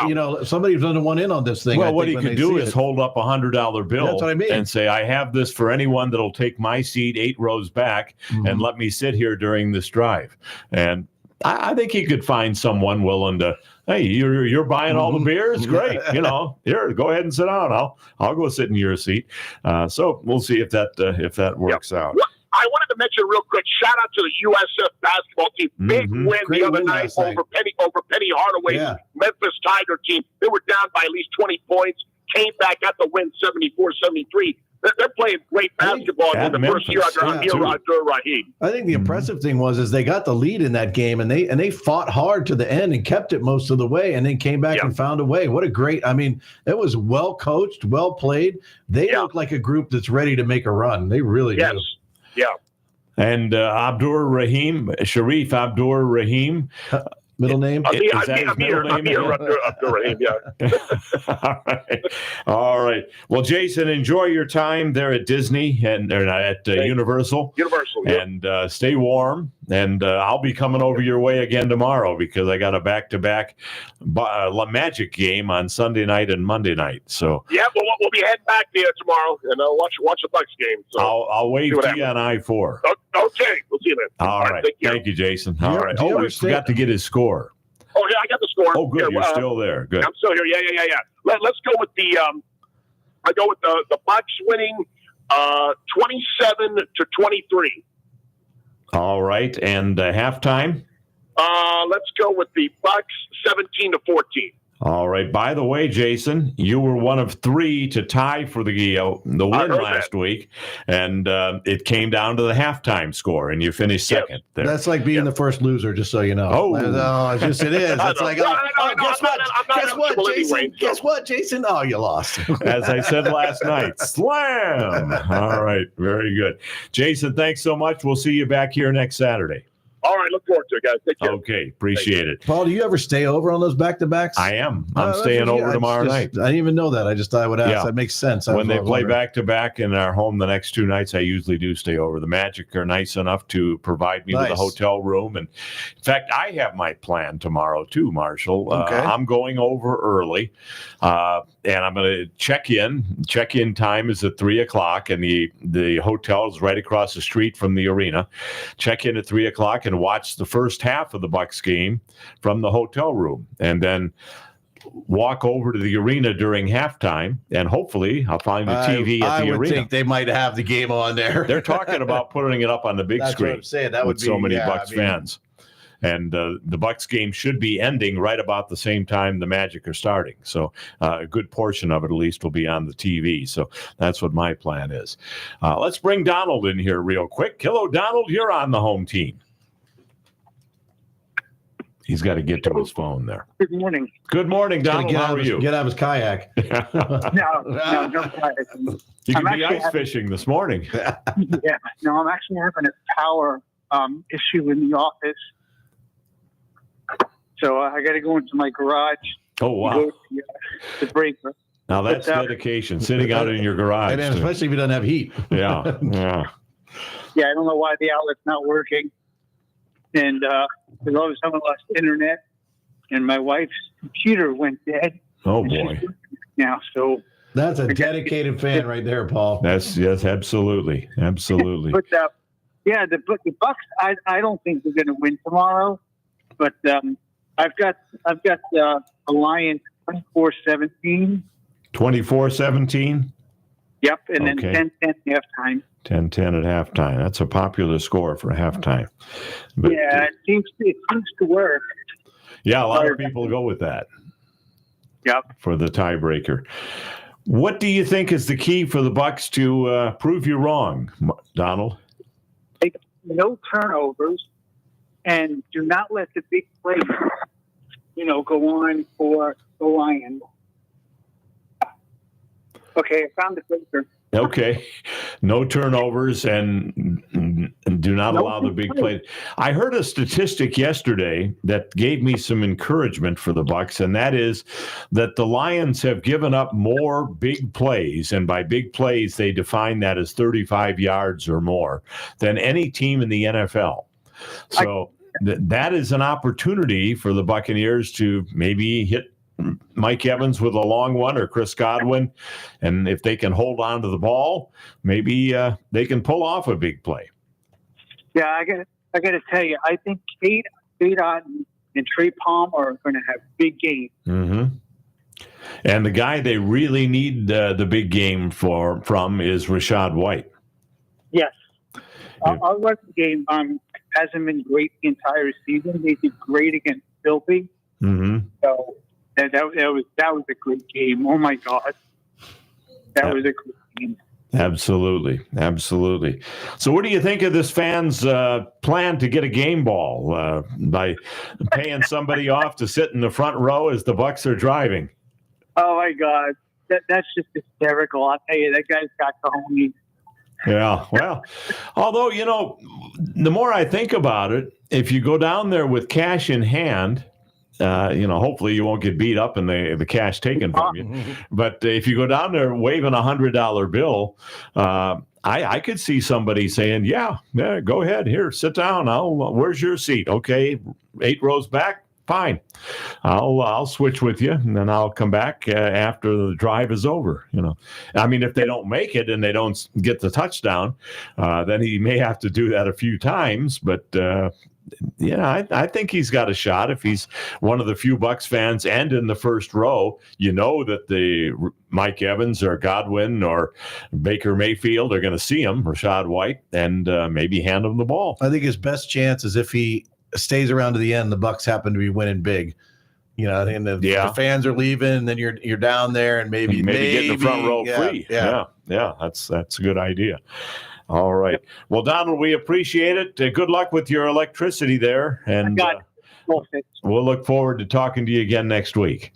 Speaker 3: somebody doesn't want in on this thing.
Speaker 2: Well, what he could do is hold up $100 bill.
Speaker 3: That's what I mean.
Speaker 2: And say, I have this for anyone that'll take my seat 8 rows back and let me sit here during this drive. And I think he could find someone willing to. Hey, you're buying all the beers? Great. Here, go ahead and sit down. I'll go sit in your seat. So we'll see if that works out.
Speaker 7: I wanted to mention real quick, shout out to the USF basketball team. Big win the other night over Penny Hardaway's Memphis Tiger team. They were down by at least 20 points, came back, got the win 74-73. They're playing great basketball in the first year under Raheem.
Speaker 3: I think the impressive thing was they got the lead in that game, and they fought hard to the end and kept it most of the way, and then came back and found a way. What a great! I mean, it was well coached, well played. They look like a group that's ready to make a run. They really do.
Speaker 7: Yeah.
Speaker 2: And Sharif Abdur Rahim.
Speaker 3: Middle name?
Speaker 2: Is that his middle name?
Speaker 7: Abdur-Rahim, yeah.
Speaker 2: All right. Well, Jason, enjoy your time there at Disney and at Universal.
Speaker 7: Universal, yeah.
Speaker 2: And stay warm. And I'll be coming over your way again tomorrow because I got a back-to-back Magic game on Sunday night and Monday night. So
Speaker 7: we'll be heading back there tomorrow and watch the Bucs game. So
Speaker 2: I'll wave to you on I-4.
Speaker 7: Okay, we'll see you then.
Speaker 2: All right. Thank you, Jason. All right. Oh, we forgot to get his score.
Speaker 7: Oh, yeah, I got the score.
Speaker 2: Oh, good. You're still there. Good.
Speaker 7: I'm still here. Yeah. Let's go with the Bucs winning 27-23.
Speaker 2: All right. And halftime?
Speaker 7: Let's go with the Bucs 17-14.
Speaker 2: All right. By the way, Jason, you were one of 3 to tie for the win last week, and it came down to the halftime score, and you finished second there.
Speaker 3: That's like being the first loser, just so you know.
Speaker 2: Oh,
Speaker 3: it is. It's like, guess what, Jason? Oh, you lost.
Speaker 2: As I said last night, slam. All right. Very good. Jason, thanks so much. We'll see you back here next Saturday.
Speaker 7: All right, look forward to it, guys. Take care.
Speaker 2: Okay, appreciate it.
Speaker 3: Paul, do you ever stay over on those back-to-backs?
Speaker 2: I am. I'm staying over tomorrow night.
Speaker 3: I didn't even know that. I just thought I would ask.
Speaker 2: Yeah.
Speaker 3: That makes sense.
Speaker 2: When they play back-to-back and are home the next 2 nights, I usually do stay over. The Magic are nice enough to provide me with a hotel room. And in fact, I have my plan tomorrow too, Marshall.
Speaker 3: Okay.
Speaker 2: I'm going over early, and I'm going to check in. Check-in time is at 3 o'clock, and the hotel is right across the street from the arena. Check in at 3 o'clock and watch the first half of the Bucks game from the hotel room, and then walk over to the arena during halftime, and hopefully I'll find the TV at the arena. I would think
Speaker 3: they might have the game on there.
Speaker 2: They're talking about putting it up on the big screen.
Speaker 3: What I'm saying. That would
Speaker 2: with so many Bucks fans. And the Bucks game should be ending right about the same time the Magic are starting. So a good portion of it, at least, will be on the TV. So that's what my plan is. Let's bring Donald in here real quick. Hello, Donald. You're on the home team. He's got to get to his phone there.
Speaker 8: Good morning.
Speaker 2: Good morning, Donald. How are you?
Speaker 3: Get out of his kayak.
Speaker 8: No kayaking.
Speaker 2: You can be ice fishing this morning.
Speaker 8: Yeah. No, I'm actually having a power issue in the office. So I got to go into my garage.
Speaker 2: Oh, wow.
Speaker 8: To the breaker.
Speaker 2: Now that's dedication, sitting out in your garage.
Speaker 3: And especially if you don't have heat.
Speaker 2: Yeah.
Speaker 8: Yeah, I don't know why the outlet's not working. And because all of a sudden I lost internet, and my wife's computer went dead.
Speaker 2: Oh, boy.
Speaker 8: Now, so.
Speaker 3: That's a dedicated fan right there, Paul.
Speaker 2: Yes, absolutely. Absolutely.
Speaker 8: But, the Bucks, I don't think they're going to win tomorrow. But I've got the Lions 24-17.
Speaker 2: 24-17?
Speaker 8: Yep, and then 10-10 halftime.
Speaker 2: 10-10 at halftime. That's a popular score for halftime. But,
Speaker 8: it seems to work.
Speaker 2: Yeah, a lot of people go with that.
Speaker 8: Yep.
Speaker 2: For the tiebreaker. What do you think is the key for the Bucks to prove you wrong, Donald?
Speaker 8: Take no turnovers. And do not let the big plays, go on for the Lions. Okay, I found the breaker.
Speaker 2: Okay. No turnovers and do not allow the big play. I heard a statistic yesterday that gave me some encouragement for the Bucks, and that is that the Lions have given up more big plays, and by big plays they define that as 35 yards or more, than any team in the NFL. So that is an opportunity for the Buccaneers to maybe hit Mike Evans with a long one, or Chris Godwin, and if they can hold on to the ball, maybe they can pull off a big play.
Speaker 8: Yeah, I got to tell you, I think Kate Otten and Trey Palmer are going to have big games.
Speaker 2: Mm-hmm. And the guy they really need the big game from is Rachaad White.
Speaker 8: Yes, our run game hasn't been great the entire season. They did great against Philly.
Speaker 2: Mm-hmm.
Speaker 8: So. That was a great game. Oh my God, that was a great game.
Speaker 2: Absolutely. So, what do you think of this fans' plan to get a game ball by paying somebody off to sit in the front row as the Bucks are driving?
Speaker 8: Oh my God, that's just hysterical. I'll tell you, that guy's got cojones.
Speaker 2: Yeah, well, although the more I think about it, if you go down there with cash in hand. Hopefully you won't get beat up and the cash taken from you. But if you go down there waving $100 bill, I could see somebody saying, yeah, go ahead. Here, sit down. Where's your seat? Okay, 8 rows back. Fine. I'll switch with you, and then I'll come back after the drive is over. I mean, if they don't make it and they don't get the touchdown, then he may have to do that a few times. But I think he's got a shot if he's one of the few Bucks fans and in the first row. That the Mike Evans or Godwin or Baker Mayfield are going to see him, Rachaad White, and maybe hand him the ball.
Speaker 3: I think his best chance is if he stays around to the end. The Bucks happen to be winning big. And the fans are leaving, and then you're down there, and maybe
Speaker 2: get in the front row free. Yeah. That's a good idea. All right. Well, Donald, we appreciate it. Good luck with your electricity there, and we'll look forward to talking to you again next week.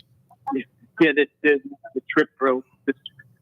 Speaker 8: Yeah, the trip broke.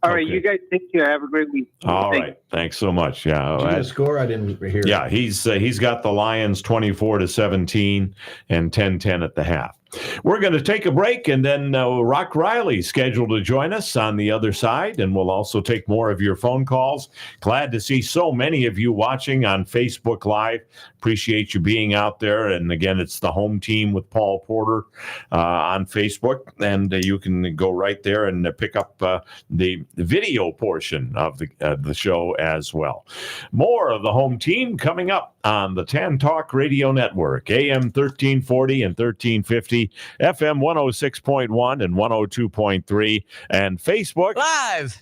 Speaker 8: All right,
Speaker 2: Okay.
Speaker 8: you guys take care. Have a great week.
Speaker 2: All right. Thanks so much. Yeah.
Speaker 3: Did you get a score? I didn't hear.
Speaker 2: Yeah, he's got the Lions 24-17 and 10-10 at the half. We're going to take a break, and then Rock Riley's scheduled to join us on the other side, and we'll also take more of your phone calls. Glad to see so many of you watching on Facebook Live. Appreciate you being out there. And again, it's the home team with Paul Porter on Facebook, and you can go right there and pick up the video portion of the show as well. More of the home team coming up on the Tan Talk Radio Network, AM 1340 and 1350, FM 106.1 and 102.3, and Facebook
Speaker 4: Live.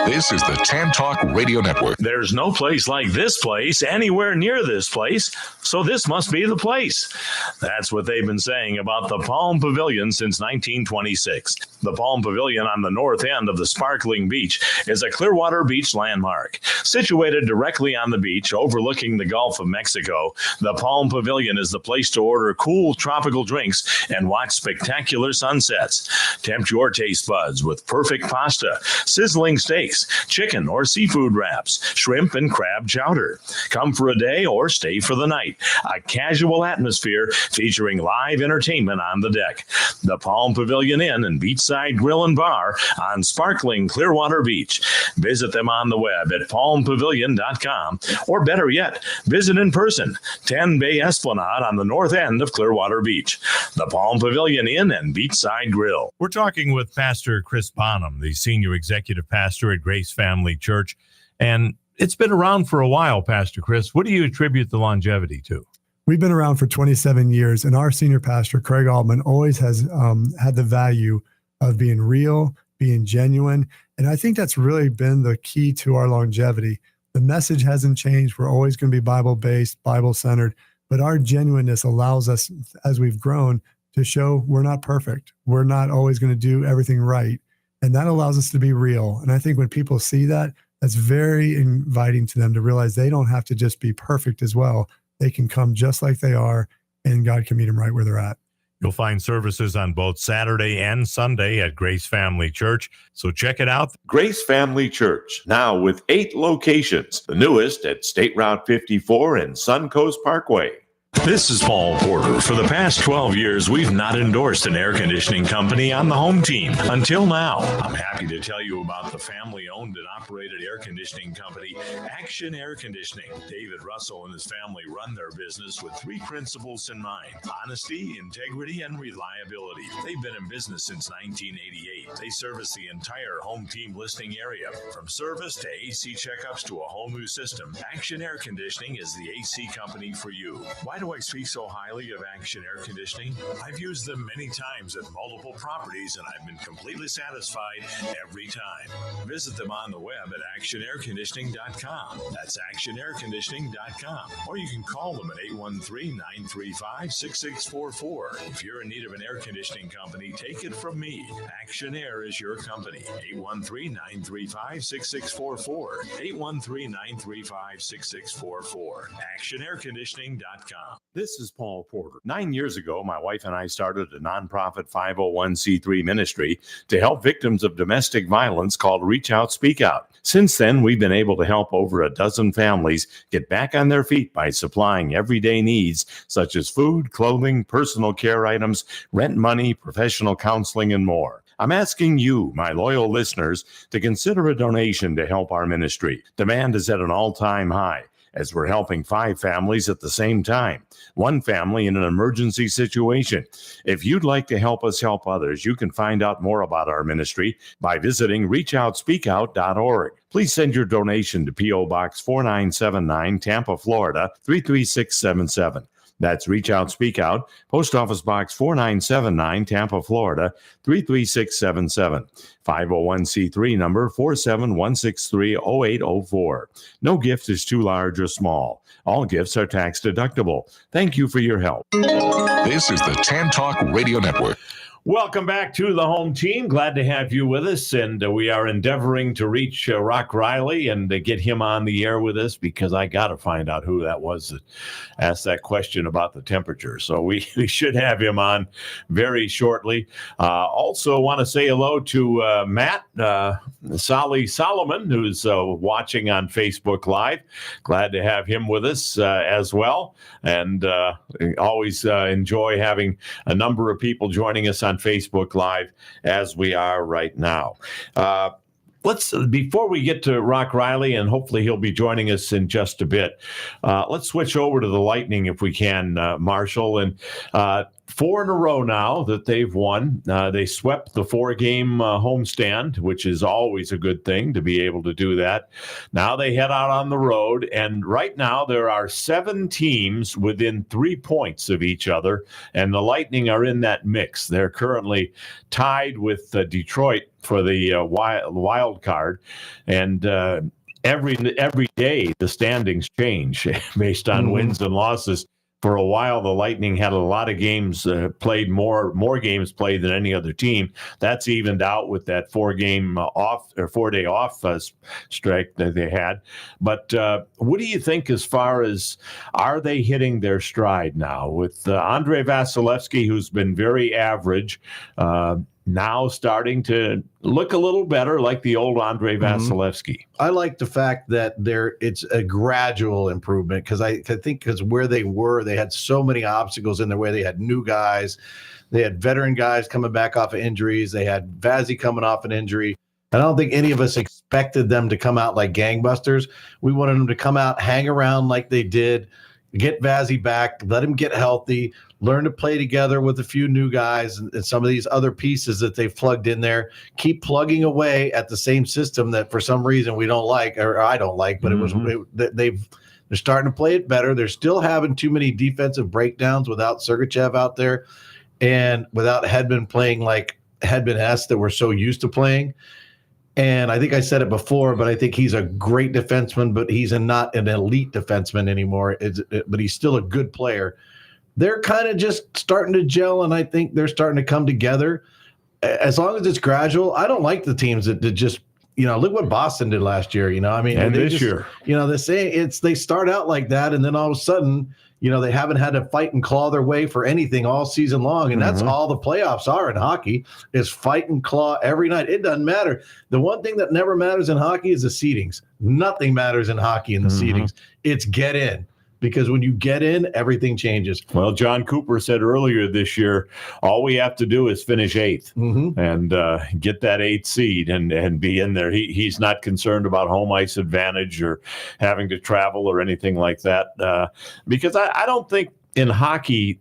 Speaker 5: This is the Tan Talk Radio Network.
Speaker 6: There's no place like this place anywhere near this place, so this must be the place. That's what they've been saying about the Palm Pavilion since 1926. The Palm Pavilion on the north end of the sparkling beach is a Clearwater beach landmark. Situated directly on the beach overlooking the Gulf of Mexico, the Palm Pavilion is the place to order cool tropical drinks and watch spectacular sunsets. Tempt your taste buds with perfect pasta, sizzling steaks, chicken or seafood wraps, shrimp and crab chowder. Come for a day or stay for the night. A casual atmosphere featuring live entertainment on the deck. The Palm Pavilion Inn and Beachside Grill and Bar on sparkling Clearwater Beach. Visit them on the web at palmpavilion.com, or better yet, visit in person, 10 Bay Esplanade on the north end of Clearwater Beach. The Palm Pavilion Inn and Beachside Grill.
Speaker 9: We're talking with Pastor Chris Bonham, the senior executive pastor at Grace Family Church. And it's been around for a while, Pastor Chris. What do you attribute the longevity to?
Speaker 10: We've been around for 27 years, and our senior pastor, Craig Altman, always has had the value of being real, being genuine. And I think that's really been the key to our longevity. The message hasn't changed. We're always going to be Bible-based, Bible-centered, but our genuineness allows us, as we've grown, to show we're not perfect. We're not always going to do everything right. And that allows us to be real. And I think when people see that, that's very inviting to them to realize they don't have to just be perfect as well. They can come just like they are, and God can meet them right where they're at.
Speaker 9: You'll find services on both Saturday and Sunday at Grace Family Church. So check it out.
Speaker 2: Grace Family Church, now with 8 locations. The newest at State Route 54 and Suncoast Parkway.
Speaker 6: This is Paul Porter. For the past 12 years, we've not endorsed an air conditioning company on the home team until now. I'm happy to tell you about the family-owned and operated air conditioning company, Action Air Conditioning. David Russell and his family run their business with 3 principles in mind: honesty, integrity, and reliability. They've been in business since 1988. They service the entire home team listing area. From service to AC checkups to a whole new system, Action Air Conditioning is the AC company for you. Why do I speak so highly of Action Air Conditioning? I've used them many times at multiple properties, and I've been completely satisfied every time. Visit them on the web at actionairconditioning.com. That's actionairconditioning.com. Or you can call them at 813-935-6644. If you're in need of an air conditioning company, take it from me. Action Air is your company. 813-935-6644. 813-935-6644. actionairconditioning.com.
Speaker 2: This is Paul Porter. 9 years ago, my wife and I started a nonprofit 501c3 ministry to help victims of domestic violence called Reach Out, Speak Out. Since then, we've been able to help over a dozen families get back on their feet by supplying everyday needs such as food, clothing, personal care items, rent money, professional counseling, and more. I'm asking you, my loyal listeners, to consider a donation to help our ministry. Demand is at an all-time high, as we're helping 5 families at the same time, 1 family in an emergency situation. If you'd like to help us help others, you can find out more about our ministry by visiting reachoutspeakout.org. Please send your donation to P.O. Box 4979, Tampa, Florida, 33677. That's Reach Out, Speak Out, Post Office Box 4979, Tampa, Florida, 33677. 501c3 number 471630804. No gift is too large or small. All gifts are tax deductible. Thank you for your help.
Speaker 5: This is the Tan Talk Radio Network.
Speaker 2: Welcome back to the home team. Glad to have you with us. And we are endeavoring to reach Rock Riley and get him on the air with us, because I got to find out who that was that asked that question about the temperature. So we should have him on very shortly. Also want to say hello to Matt Solly Solomon, who's watching on Facebook Live. Glad to have him with us as well. And always enjoy having a number of people joining us on Facebook Live as we are right now. Before we get to Rock Riley, and hopefully he'll be joining us in just a bit, let's switch over to the Lightning if we can, Marshall. And 4 in a row now that they've won. They swept the 4-game homestand, which is always a good thing to be able to do that. Now they head out on the road, and right now there are 7 teams within 3 points of each other, and the Lightning are in that mix. They're currently tied with Detroit for the wild card, and every day the standings change based on wins and losses. For a while, the Lightning had a lot of games played, more games played than any other team. That's evened out with that 4-day off strike that they had. But what do you think as far as, are they hitting their stride now with Andrei Vasilevsky, who's been very average, now starting to look a little better like the old Andrei Vasilevsky?
Speaker 3: I like the fact that it's a gradual improvement, because I think because where they were, they had so many obstacles in their way. They had new guys. They had veteran guys coming back off of injuries. They had Vazzy coming off an injury. I don't think any of us expected them to come out like gangbusters. We wanted them to come out, hang around like they did, get Vazzy back, let him get healthy, learn to play together with a few new guys and some of these other pieces that they've plugged in there. Keep plugging away at the same system that for some reason we don't like, or I don't like, but they're starting to play it better. They're still having too many defensive breakdowns without Sergachev out there and without Hedman playing like Hedman-esque that we're so used to playing. And I think I said it before, but I think he's a great defenseman, but he's not an elite defenseman anymore. But he's still a good player. They're kind of just starting to gel, and I think they're starting to come together. As long as it's gradual, I don't like the teams that just, look what Boston did last year.
Speaker 2: And this year,
Speaker 3: they start out like that, and then all of a sudden, they haven't had to fight and claw their way for anything all season long. And that's all the playoffs are in hockey, is fight and claw every night. It doesn't matter. The one thing that never matters in hockey is the seedings. Nothing matters in hockey in the seedings. It's get in. Because when you get in, everything changes.
Speaker 2: Well, John Cooper said earlier this year, all we have to do is finish 8th and get that 8th seed and be in there. He's not concerned about home ice advantage or having to travel or anything like that. Because I don't think in hockey,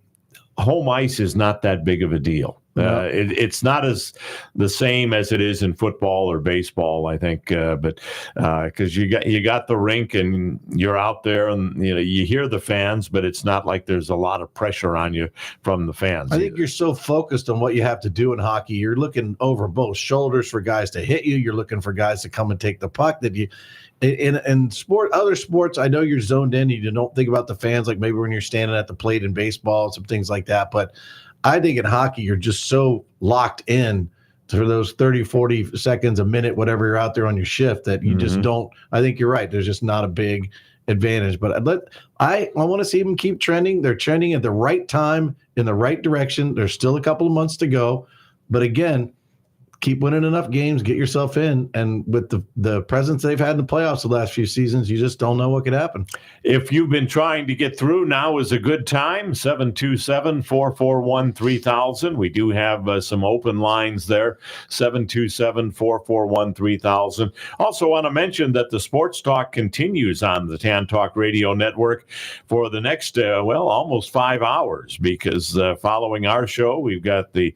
Speaker 2: home ice is not that big of a deal. It's not as the same as it is in football or baseball, I think, but because you got the rink and you're out there and you hear the fans, but it's not like there's a lot of pressure on you from the fans.
Speaker 3: I think you're so focused on what you have to do in hockey. You're looking over both shoulders for guys to hit you. You're looking for guys to come and take the puck. In other sports, I know you're zoned in. You don't think about the fans like maybe when you're standing at the plate in baseball, some things like that, but I think in hockey, you're just so locked in for those 30, 40 seconds, a minute, whatever you're out there on your shift that you just don't. I think you're right. There's just not a big advantage. But I want to see them keep trending. They're trending at the right time, in the right direction. There's still a couple of months to go. But again, keep winning enough games, get yourself in. And with the presence they've had in the playoffs the last few seasons, you just don't know what could happen.
Speaker 2: If you've been trying to get through, now is a good time. 727-441-3000. We do have some open lines there. 727-441-3000. Also want to mention that the Sports Talk continues on the TAN Talk Radio Network for the next, almost 5 hours, because following our show, we've got the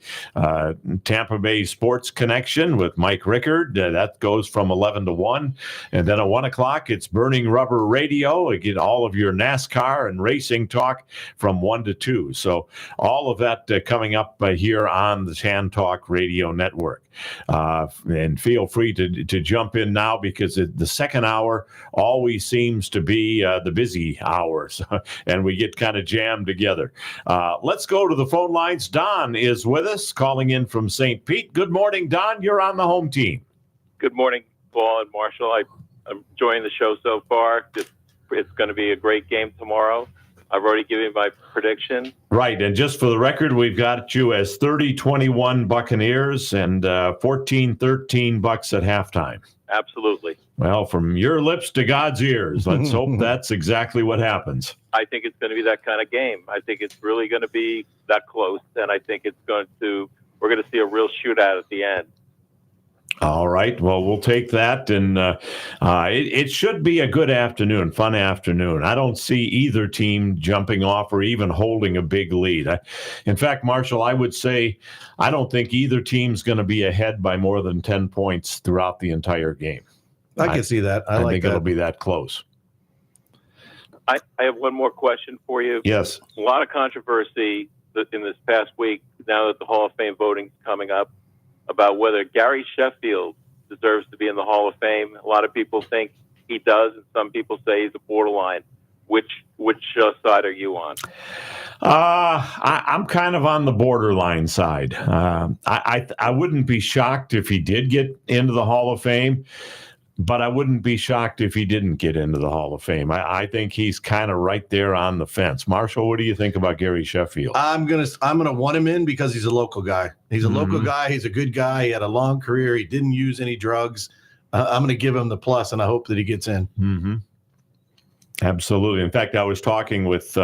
Speaker 2: Tampa Bay Sports Connection with Mike Rickard. That goes from 11 to 1. And then at 1 o'clock, it's Burning Rubber Radio. Again, all of your NASCAR and racing talk from 1 to 2. So all of that coming up here on the Tan Talk Radio Network. And feel free to jump in now, because the second hour always seems to be the busy hours, and we get kind of jammed together. Let's go to the phone lines. Don is with us, calling in from St. Pete. Good morning, Don. You're on the home team.
Speaker 11: Good morning, Paul and Marshall. I'm enjoying the show so far. It's going to be a great game tomorrow. I've already given my prediction.
Speaker 2: Right, and just for the record, we've got you as 30-21 Buccaneers and 14-13 Bucks at halftime.
Speaker 11: Absolutely.
Speaker 2: Well, from your lips to God's ears, let's hope that's exactly what happens.
Speaker 11: I think it's going to be that kind of game. I think it's really going to be that close, and I think we're going to see a real shootout at the end.
Speaker 2: All right. Well, we'll take that. And it should be a good afternoon, fun afternoon. I don't see either team jumping off or even holding a big lead. In fact, Marshall, I would say I don't think either team's going to be ahead by more than 10 points throughout the entire game.
Speaker 3: I can see that. I
Speaker 2: think it'll be that close.
Speaker 11: I have one more question for you.
Speaker 2: Yes.
Speaker 11: A lot of controversy in this past week, now that the Hall of Fame voting is coming up, about whether Gary Sheffield deserves to be in the Hall of Fame. A lot of people think he does, and some people say he's a borderline. Which side are you on?
Speaker 2: I'm kind of on the borderline side. I wouldn't be shocked if he did get into the Hall of Fame, but I wouldn't be shocked if he didn't get into the Hall of Fame. I think he's kind of right there on the fence. Marshall, what do you think about Gary Sheffield?
Speaker 3: I'm gonna want him in because he's a local guy. He's a local guy. He's a good guy. He had a long career. He didn't use any drugs. I'm going to give him the plus, and I hope that he gets in.
Speaker 2: Mm-hmm. Absolutely. In fact, I was talking with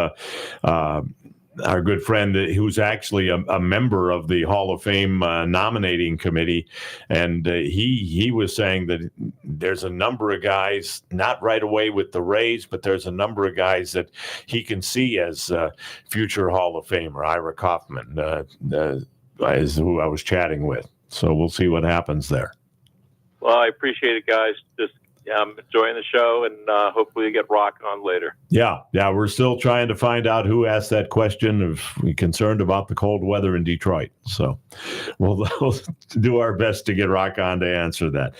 Speaker 2: our good friend who's actually a member of the Hall of Fame nominating committee, and he was saying that there's a number of guys, not right away with the Rays, but there's a number of guys that he can see as future Hall of Famer. Ira Kaufman is who I was chatting with. So we'll see what happens there.
Speaker 11: Well, I appreciate it, guys. I'm enjoying the show, and hopefully you get Rock on later.
Speaker 2: Yeah, we're still trying to find out who asked that question. If we're concerned about the cold weather in Detroit, so we'll do our best to get Rock on to answer that.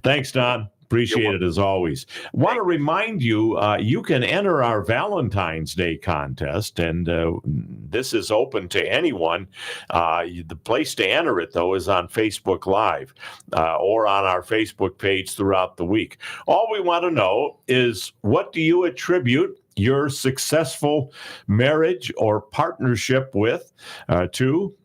Speaker 2: Thanks, Don. Appreciate it as always. Want to remind you, you can enter our Valentine's Day contest, and this is open to anyone. The place to enter it, though, is on Facebook Live or on our Facebook page throughout the week. All we want to know is, what do you attribute your successful marriage or partnership to?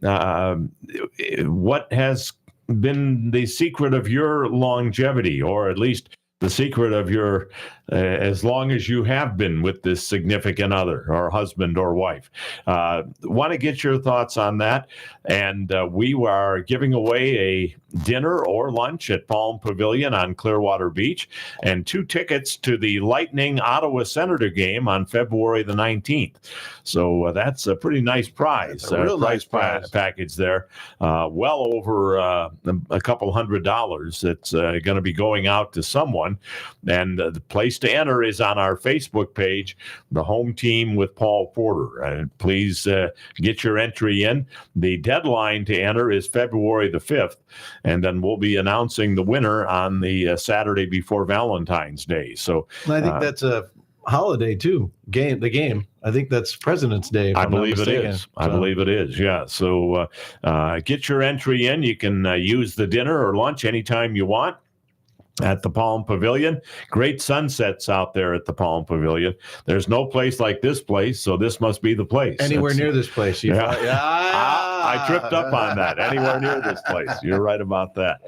Speaker 2: What has been the secret of your longevity, or at least the secret of your as long as you have been with this significant other or husband or wife? Want to get your thoughts on that. And we are giving away a dinner or lunch at Palm Pavilion on Clearwater Beach, and 2 tickets to the Lightning Ottawa Senator game on February the 19th. So that's a pretty nice prize.
Speaker 3: That's a real nice prize
Speaker 2: package there. Well over a couple $100 that's going to be going out to someone. And the place to enter is on our Facebook page, the home team with Paul Porter. And please get your entry in. The deadline to enter is February the 5th, and then we'll be announcing the winner on the Saturday before Valentine's Day. So
Speaker 3: I think that's a holiday too. The game. I think that's President's Day.
Speaker 2: I believe it is. I believe it is. Yeah. So get your entry in. You can use the dinner or lunch anytime you want at the Palm Pavilion. Great sunsets out there at the Palm Pavilion. There's no place like this place, so this must be the place.
Speaker 3: Anywhere near this place.
Speaker 2: I tripped up on that. Anywhere near this place. You're right about that.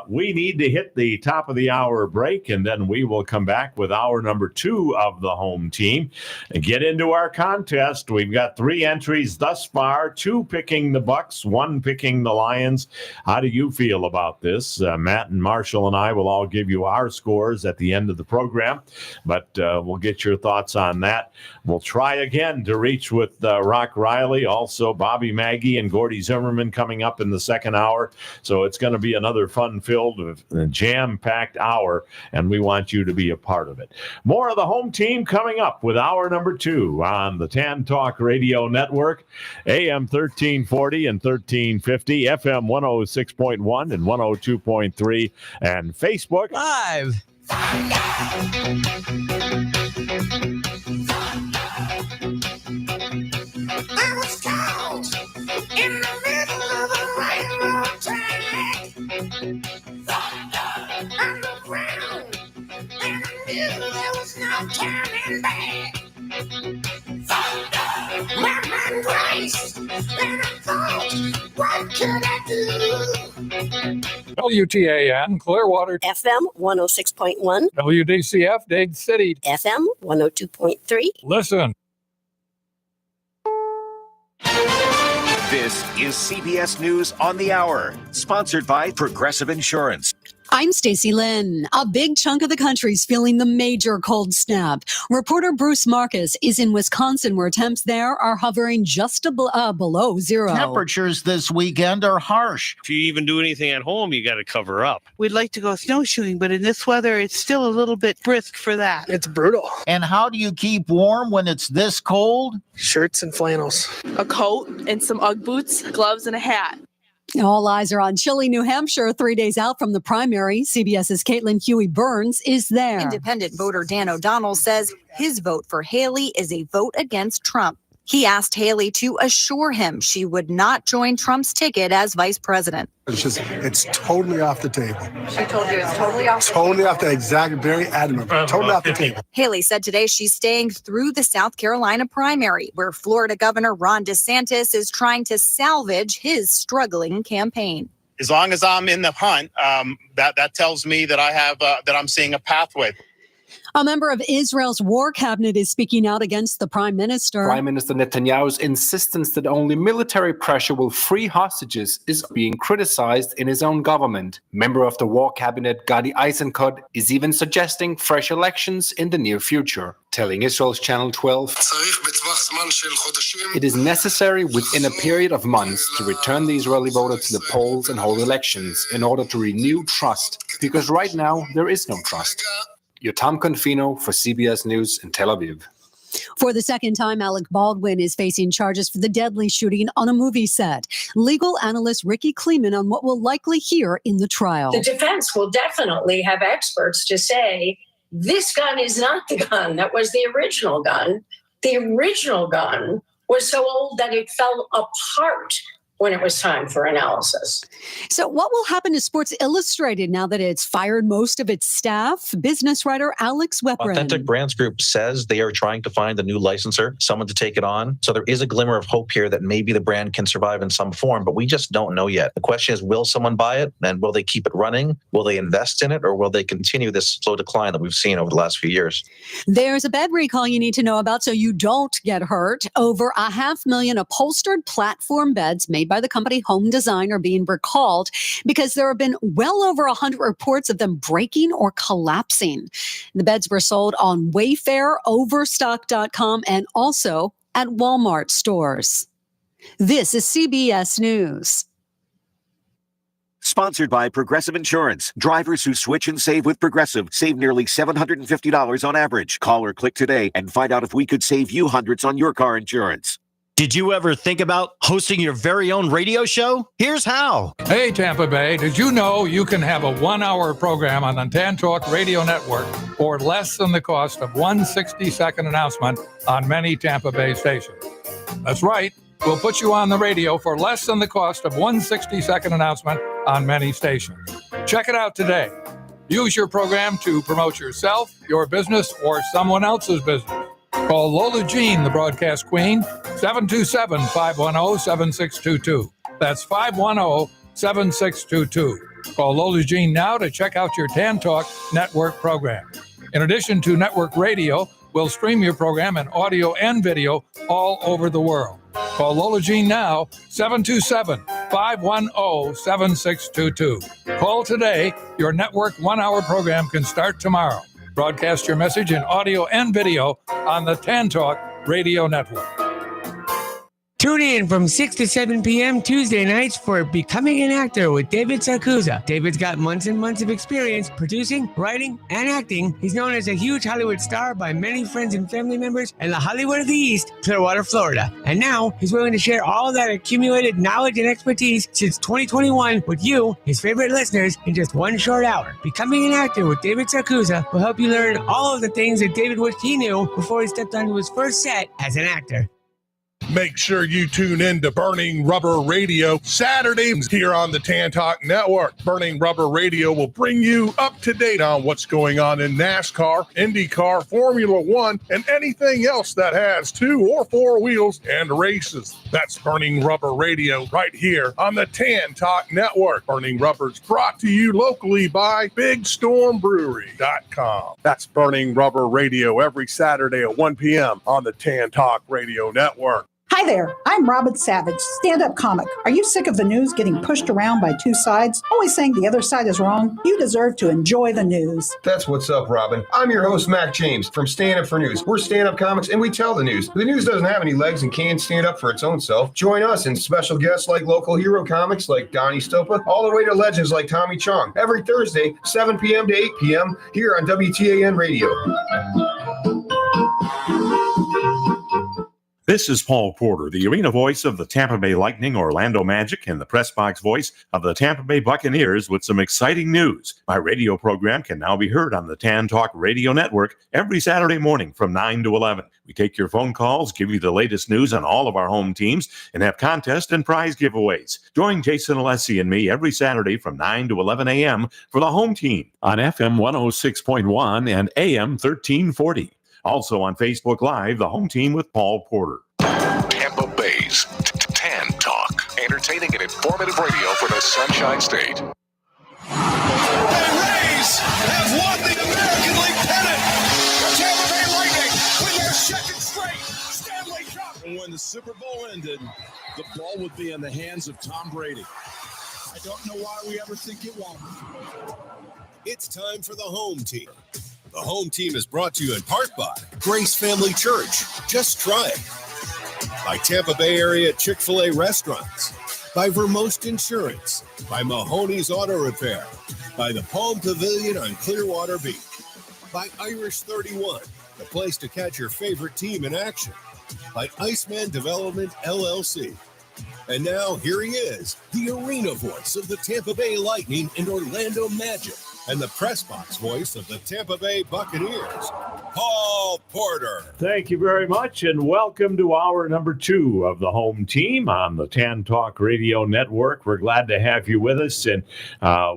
Speaker 2: We need to hit the top of the hour break, and then we will come back with hour number 2 of the home team and get into our contest. We've got 3 entries thus far, 2 picking the Bucks, 1 picking the Lions. How do you feel about this? Matt and Marshall and I will all give you our scores at the end of the program, but we'll get your thoughts on that. We'll try again to reach with Rock Riley, also Bobby Maggie he and Gordy Zimmerman coming up in the second hour. So it's going to be another fun-filled, jam-packed hour, and we want you to be a part of it. More of the home team coming up with hour number 2 on the Tan Talk Radio Network, AM 1340 and 1350, FM 106.1 and 102.3, and Facebook
Speaker 4: Live.
Speaker 12: I was caught in the middle of a railroad track. Thunder underground, and I knew there was no turning back. Thunder, my mind raced, and I thought, what could I do?
Speaker 13: WTAN, Clearwater.
Speaker 14: FM 106.1.
Speaker 13: WDCF, Dade City.
Speaker 14: FM 102.3.
Speaker 13: Listen.
Speaker 15: This is CBS News on the Hour, sponsored by Progressive Insurance.
Speaker 16: I'm Stacey Lynn. A big chunk of the country's feeling the major cold snap. Reporter Bruce Marcus is in Wisconsin, where temps there are hovering just below zero.
Speaker 17: Temperatures this weekend are harsh.
Speaker 18: If you even do anything at home, you got to cover up.
Speaker 19: We'd like to go snowshoeing, but in this weather, it's still a little bit brisk for that.
Speaker 17: It's brutal. And how do you keep warm when it's this cold?
Speaker 19: Shirts and flannels.
Speaker 20: A coat and some Ugg boots, gloves, and a hat.
Speaker 16: All eyes are on chilly New Hampshire 3 days out from the primary. CBS's Caitlin Huey-Burns is there.
Speaker 21: Independent voter Dan O'Donnell says his vote for Haley is a vote against Trump. He asked Haley to assure him she would not join Trump's ticket as vice president.
Speaker 22: It's totally off the table.
Speaker 21: She told you it's totally off the table?
Speaker 22: Totally off the exact, very adamant. Totally off the table.
Speaker 21: Haley said today she's staying through the South Carolina primary, where Florida Governor Ron DeSantis is trying to salvage his struggling campaign.
Speaker 23: As long as I'm in the hunt, that tells me that I have that I'm seeing a pathway.
Speaker 16: A member of Israel's war cabinet is speaking out against the prime minister.
Speaker 24: Prime Minister Netanyahu's insistence that only military pressure will free hostages is being criticized in his own government. Member of the war cabinet Gadi Eisenkot is even suggesting fresh elections in the near future, telling Israel's Channel 12, "It is necessary within a period of months to return the Israeli voter to the polls and hold elections in order to renew trust, because right now there is no trust." Yotam Confino for CBS News in Tel Aviv.
Speaker 16: For the second time, Alec Baldwin is facing charges for the deadly shooting on a movie set. Legal analyst Ricky Kleeman on what we'll likely hear in the trial.
Speaker 25: The defense will definitely have experts to say, this gun is not the gun that was the original gun. The original gun was so old that it fell apart when it was time for analysis.
Speaker 16: So what will happen to Sports Illustrated now that it's fired most of its staff? Business writer Alex Weprin.
Speaker 26: Authentic Brands Group says they are trying to find a new licensor, someone to take it on. So there is a glimmer of hope here that maybe the brand can survive in some form, but we just don't know yet. The question is, will someone buy it? And will they keep it running? Will they invest in it? Or will they continue this slow decline that we've seen over the last few years?
Speaker 16: There's a bed recall you need to know about so you don't get hurt. Over 500,000 upholstered platform beds made by the company Home Design are being recalled because there have been well over 100 reports of them breaking or collapsing. The beds were sold on Wayfair, Overstock.com, and also at Walmart stores. This is CBS News.
Speaker 15: Sponsored by Progressive Insurance. Drivers who switch and save with Progressive save nearly $750 on average. Call or click today and find out if we could save you hundreds on your car insurance.
Speaker 27: Did you ever think about hosting your very own radio show? Here's how.
Speaker 13: Hey, Tampa Bay, did you know you can have a 1-hour program on the Tan Talk Radio Network for less than the cost of one 60-second announcement on many Tampa Bay stations? That's right. We'll put you on the radio for less than the cost of one 60-second announcement on many stations. Check it out today. Use your program to promote yourself, your business, or someone else's business. Call Lola Jean, the broadcast queen, 727-510-7622. That's 510-7622. Call Lola Jean now to check out your Tan Talk Network program. In addition to network radio, we'll stream your program in audio and video all over the world. Call Lola Jean now, 727-510-7622. Call today. Your network 1-hour program can start tomorrow. Broadcast your message in audio and video on the Tan Talk Radio Network.
Speaker 4: Tune in from 6 to 7 p.m. Tuesday nights for Becoming an Actor with David Sarkuza. David's got months and months of experience producing, writing, and acting. He's known as a huge Hollywood star by many friends and family members in the Hollywood of the East, Clearwater, Florida. And now he's willing to share all that accumulated knowledge and expertise since 2021 with you, his favorite listeners, in just 1 short hour. Becoming an Actor with David Sarkuza will help you learn all of the things that David wished he knew before he stepped onto his first set as an actor.
Speaker 1: Make sure you tune in to Burning Rubber Radio Saturdays here on the Tan Talk Network. Burning Rubber Radio will bring you up to date on what's going on in NASCAR, IndyCar, Formula One, and anything else that has 2 or 4 wheels and races. That's Burning Rubber Radio right here on the Tan Talk Network. Burning Rubber's brought to you locally by BigStormBrewery.com. That's Burning Rubber Radio every Saturday at 1 p.m. on the Tan Talk Radio Network.
Speaker 5: Hi there, I'm Robin Savage, stand-up comic. Are you sick of the news getting pushed around by 2 sides, always saying the other side is wrong? You deserve to enjoy the news.
Speaker 6: That's what's up, Robin. I'm your host, Mac James, from Stand Up for News. We're stand-up comics, and we tell the news. The news doesn't have any legs and can't stand up for its own self. Join us and special guests like local hero comics like Donnie Stopa, all the way to legends like Tommy Chong, every Thursday, 7 p.m. to 8 p.m. here on WTAN Radio.
Speaker 7: This is Paul Porter, the arena voice of the Tampa Bay Lightning, Orlando Magic, and the press box voice of the Tampa Bay Buccaneers with some exciting news. My radio program can now be heard on the Tan Talk Radio Network every Saturday morning from 9 to 11. We take your phone calls, give you the latest news on all of our home teams, and have contest and prize giveaways. Join Jason Alessi and me every Saturday from 9 to 11 a.m. for the home team on FM 106.1 and AM 1340. Also on Facebook Live, the home team with Paul Porter.
Speaker 8: Tampa Bay's Tan Talk. Entertaining and informative radio for the Sunshine State.
Speaker 12: The Rays have won the American League pennant. The Tampa Bay Lightning win their second straight Stanley Cup.
Speaker 9: And when the Super Bowl ended, the ball would be in the hands of Tom Brady.
Speaker 12: I don't know why we ever think it won't. It's time for the home team. The home team is brought to you in part by Grace Family Church. Just try it. By Tampa Bay area Chick-fil-A restaurants. By Vermost Insurance. By Mahoney's Auto Repair. By the Palm Pavilion on Clearwater Beach. By Irish 31, the place to catch your favorite team in action. By Iceman Development LLC. And now here he is, the arena voice of the Tampa Bay Lightning and Orlando Magic, and the press box voice of the Tampa Bay Buccaneers, Paul Porter.
Speaker 2: Thank you very much, and welcome to hour number 2 of the home team on the Tan Talk Radio Network. We're glad to have you with us, and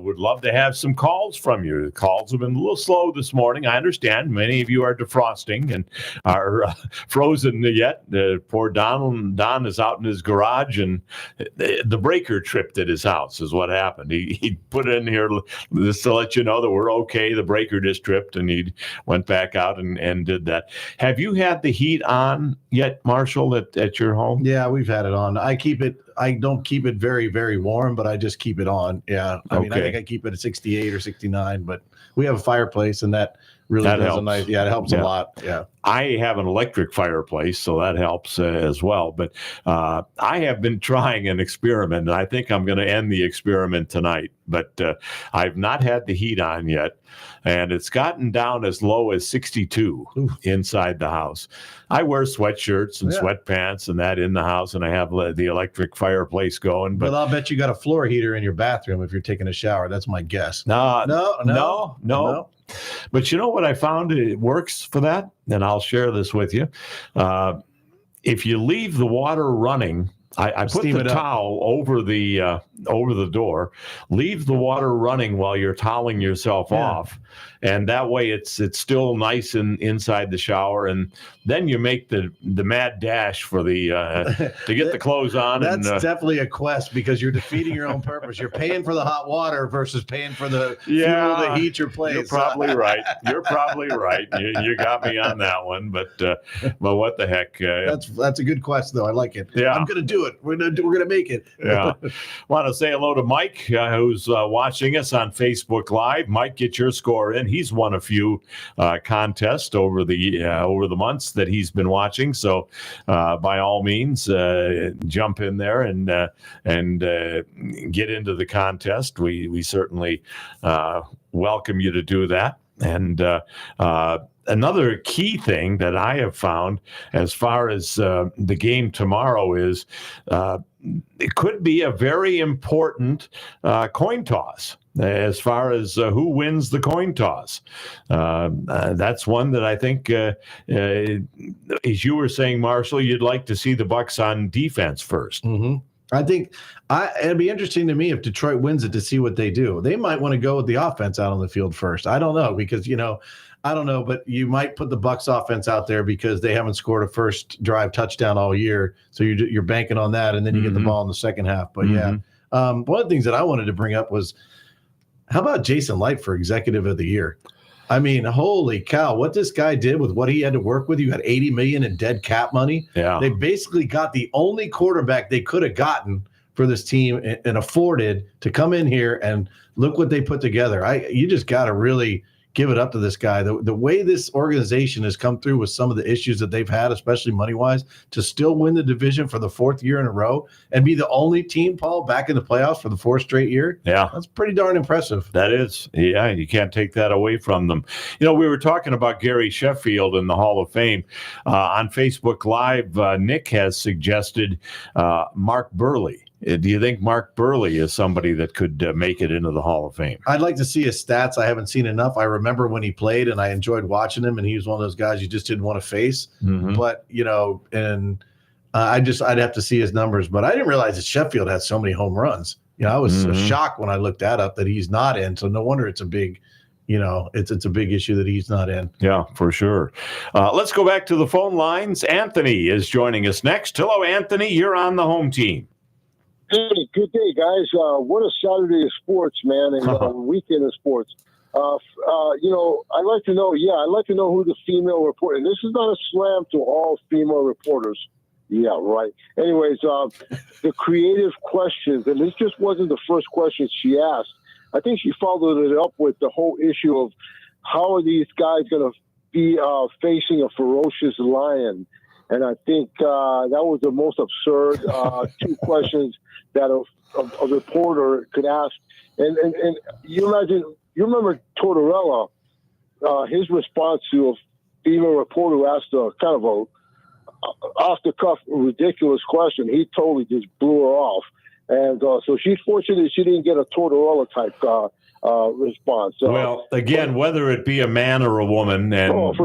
Speaker 2: would love to have some calls from you. The calls have been a little slow this morning. I understand many of you are defrosting and are frozen yet. Poor Don is out in his garage, and the breaker tripped at his house is what happened. He put it in here just to let you know that we're okay. The breaker just tripped, and he went back out and did that. Have you had the heat on yet, Marshall, at your home?
Speaker 3: Yeah, we've had it on. I don't keep it very, very warm, but I just keep it on. Yeah. I mean, I think I keep it at 68 or 69, but we have a fireplace, and that really does
Speaker 2: helps.
Speaker 3: a nice, it helps a lot. Yeah.
Speaker 2: I have an electric fireplace, so that helps as well. But I have been trying an experiment, and I think I'm going to end the experiment tonight. But I've not had the heat on yet, and it's gotten down as low as 62 inside the house. I wear sweatshirts and sweatpants and that in the house, and I have the electric fireplace going. But
Speaker 3: I'll bet you got a floor heater in your bathroom if you're taking a shower. That's my guess.
Speaker 2: No. But you know what I found? It works for that, and I'll share this with you. If you leave the water running, I put the towel over the door, leave the water running while you're toweling yourself off, and that way it's still nice inside the shower, and then you make the mad dash for the to get the clothes on.
Speaker 3: That's definitely a quest, because you're defeating your own purpose. You're paying for the hot water versus paying for the fuel to heat your place.
Speaker 2: You're probably right. You got me on that one, but what the heck?
Speaker 3: That's a good quest, though. I like it.
Speaker 2: Yeah,
Speaker 3: I'm gonna do it. We're gonna make it.
Speaker 2: Yeah. Want to say hello to Mike, who's watching us on Facebook Live. Mike, get your score in. and he's won a few contests over the months that he's been watching. So by all means, jump in there and get into the contest. We certainly welcome you to do that. And another key thing that I have found as far as the game tomorrow is it could be a very important coin toss as far as who wins the coin toss. That's one that I think, as you were saying, Marshall, you'd like to see the Bucs on defense first.
Speaker 3: Mm-hmm. I think it'd be interesting to me if Detroit wins it to see what they do. They might want to go with the offense out on the field first. I don't know because, I don't know, but you might put the Bucs offense out there because they haven't scored a first drive touchdown all year. So you're banking on that, and then you get the ball in the second half. But one of the things that I wanted to bring up was, how about Jason Light for Executive of the Year? I mean, holy cow, what this guy did with what he had to work with. You got $80 million in dead cap money.
Speaker 2: Yeah.
Speaker 3: They basically got the only quarterback they could have gotten for this team and afforded to come in here, and look what they put together. You just got to really give it up to this guy. The way this organization has come through with some of the issues that they've had, especially money-wise, to still win the division for the fourth year in a row and be the only team, Paul, back in the playoffs for the fourth straight year.
Speaker 2: Yeah.
Speaker 3: That's pretty darn impressive.
Speaker 2: That is. Yeah, you can't take that away from them. We were talking about Gary Sheffield in the Hall of Fame. On Facebook Live, Nick has suggested Mark Burley. Do you think Mark Burley is somebody that could make it into the Hall of Fame?
Speaker 3: I'd like to see his stats. I haven't seen enough. I remember when he played, and I enjoyed watching him, and he was one of those guys you just didn't want to face.
Speaker 2: Mm-hmm.
Speaker 3: But, I'd have to see his numbers. But I didn't realize that Sheffield had so many home runs. I was so shocked when I looked that up that he's not in. So no wonder it's a big it's a big issue that he's not in.
Speaker 2: Yeah, for sure. Let's go back to the phone lines. Anthony is joining us next. Hello, Anthony. You're on the home team.
Speaker 10: Hey, good day, guys. What a Saturday of sports, man, and weekend of sports. I'd like to know, who the female reporter, and this is not a slam to all female reporters. Yeah, right. Anyways, the creative questions, and this just wasn't the first question she asked. I think she followed it up with the whole issue of how are these guys going to be facing a ferocious lion? And I think that was the most absurd two questions that a reporter could ask. And you remember Tortorella, his response to a female reporter who asked a kind of a off-the-cuff, ridiculous question. He totally just blew her off. And so she's fortunate she didn't get a Tortorella-type response.
Speaker 2: Well, again, whether it be a man or a woman, and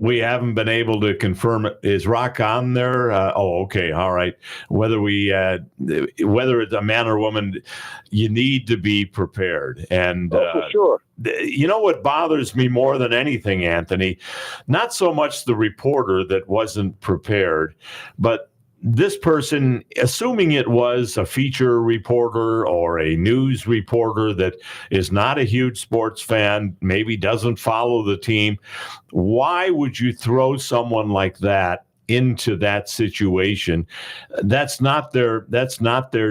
Speaker 2: we haven't been able to confirm it. Is Rock on there? Okay, all right. Whether it's a man or a woman, you need to be prepared. And
Speaker 10: for sure.
Speaker 2: What bothers me more than anything, Anthony, not so much the reporter that wasn't prepared, but this person, assuming it was a feature reporter or a news reporter that is not a huge sports fan, maybe doesn't follow the team, why would you throw someone like that into that situation? That's not their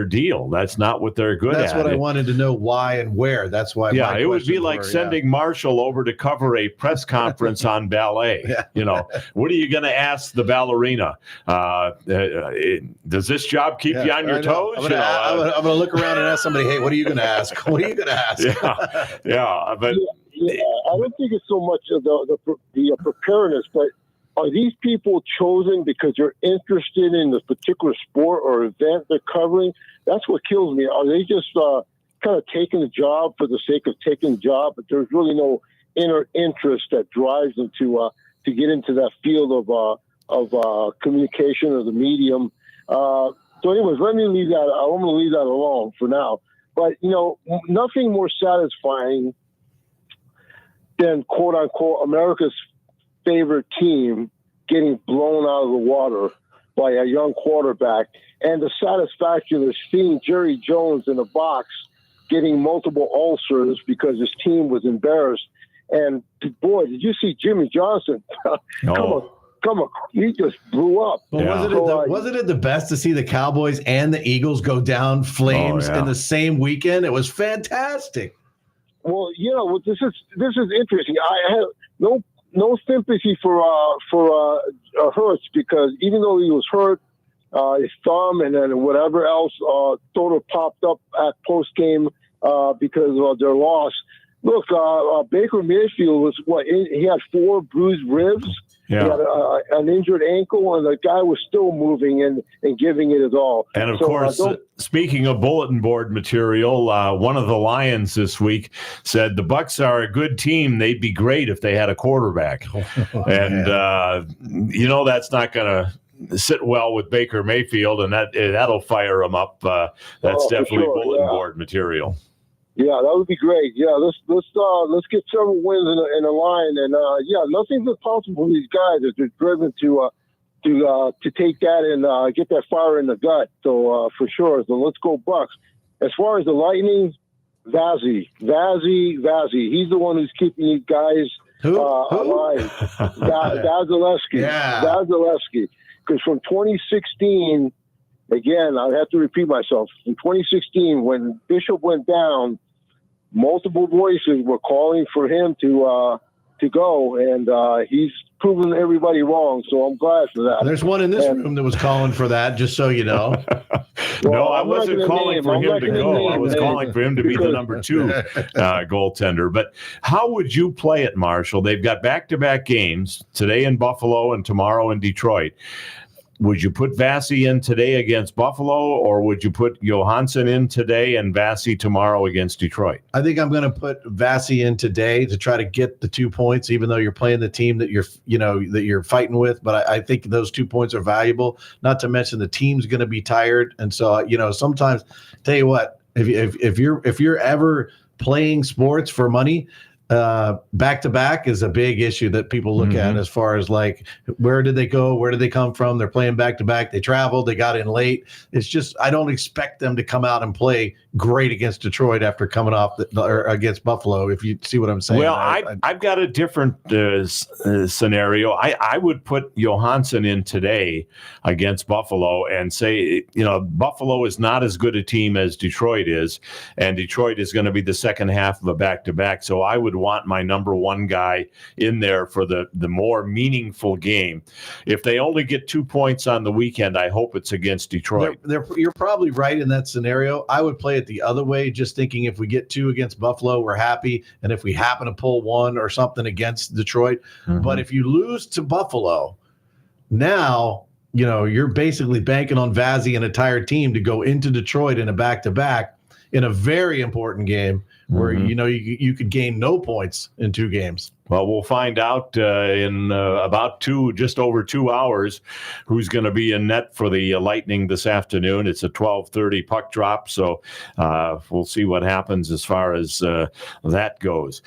Speaker 2: deal. That's not what they're good at.
Speaker 3: That's what I wanted to know, why and where. That's why.
Speaker 2: Yeah, it would be like sending Marshall over to cover a press conference on ballet. Yeah. What are you going to ask the ballerina? Does this job keep you on your toes?
Speaker 3: I'm going to look around and ask somebody, hey, what are you going to ask? What are you going to ask?
Speaker 2: But
Speaker 10: I don't think it's so much of the preparedness, but are these people chosen because they're interested in this particular sport or event they're covering? That's what kills me. Are they just kind of taking the job for the sake of taking the job, but there's really no inner interest that drives them to get into that field of communication or the medium? So anyways, let me leave that. I'm going to leave that alone for now. But, nothing more satisfying than, quote unquote, America's favorite team getting blown out of the water by a young quarterback, and the satisfaction of seeing Jerry Jones in a box getting multiple ulcers because his team was embarrassed. And boy, did you see Jimmy Johnson? Come on, he just blew up.
Speaker 3: But wasn't it the best to see the Cowboys and the Eagles go down flames in the same weekend? It was fantastic.
Speaker 10: Well, this is interesting. I have no sympathy for Hurts, because even though he was hurt, his thumb and then whatever else sort of popped up at post game because of their loss. Look, Baker Mayfield was he had 4 bruised ribs.
Speaker 2: Yeah.
Speaker 10: He had an injured ankle, and the guy was still moving and giving it his all.
Speaker 2: And of course, speaking of bulletin board material, one of the Lions this week said the Bucs are a good team. They'd be great if they had a quarterback. And that's not going to sit well with Baker Mayfield, and that'll fire him up. That's definitely bulletin board material.
Speaker 10: Yeah, that would be great. Yeah, let's get several wins in a line, and nothing's impossible for these guys if they're driven to take that and get that fire in the gut. So for sure, so let's go Bucs. As far as the Lightning, Vazzy, he's the one who's keeping these guys alive. Vasilevsky, Vasilevsky, because from 2016. Again, I have to repeat myself. In 2016, when Bishop went down, multiple voices were calling for him to go, and he's proven everybody wrong. So I'm glad for that.
Speaker 3: There's one in this room that was calling for that, just so you know.
Speaker 2: No, I wasn't calling for him to go. I was calling for him to be the number 2 goaltender. But how would you play it, Marshall? They've got back-to-back games today in Buffalo and tomorrow in Detroit. Would you put Vasi in today against Buffalo, or would you put Johansson in today and Vasi tomorrow against Detroit?
Speaker 3: I think I'm going to put Vasi in today to try to get the 2 points, even though you're playing the team that you're fighting with. But I think those 2 points are valuable. Not to mention the team's going to be tired, and so sometimes, tell you what, if you're ever playing sports for money. Back-to-back is a big issue that people look at as far as like, where did they go? Where did they come from? They're playing back-to-back. They traveled. They got in late. It's just, I don't expect them to come out and play great against Detroit after coming off or against Buffalo, if you see what I'm saying.
Speaker 2: Well, I've got a different scenario. I would put Johansson in today against Buffalo and say, Buffalo is not as good a team as Detroit is, and Detroit is going to be the second half of a back-to-back. So I would want my number 1 guy in there for the more meaningful game. If they only get 2 points on the weekend, I hope it's against Detroit.
Speaker 3: You're probably right in that scenario. I would play it the other way, just thinking if we get 2 against Buffalo, we're happy, and if we happen to pull 1 or something against Detroit. But if you lose to Buffalo, now you're basically banking on Vazzy and a tired team to go into Detroit in a back-to-back in a very important game where you could gain no points in 2 games.
Speaker 2: Well, we'll find out in about just over 2 hours who's going to be in net for the Lightning this afternoon. It's a 12:30 puck drop, so we'll see what happens as far as that goes.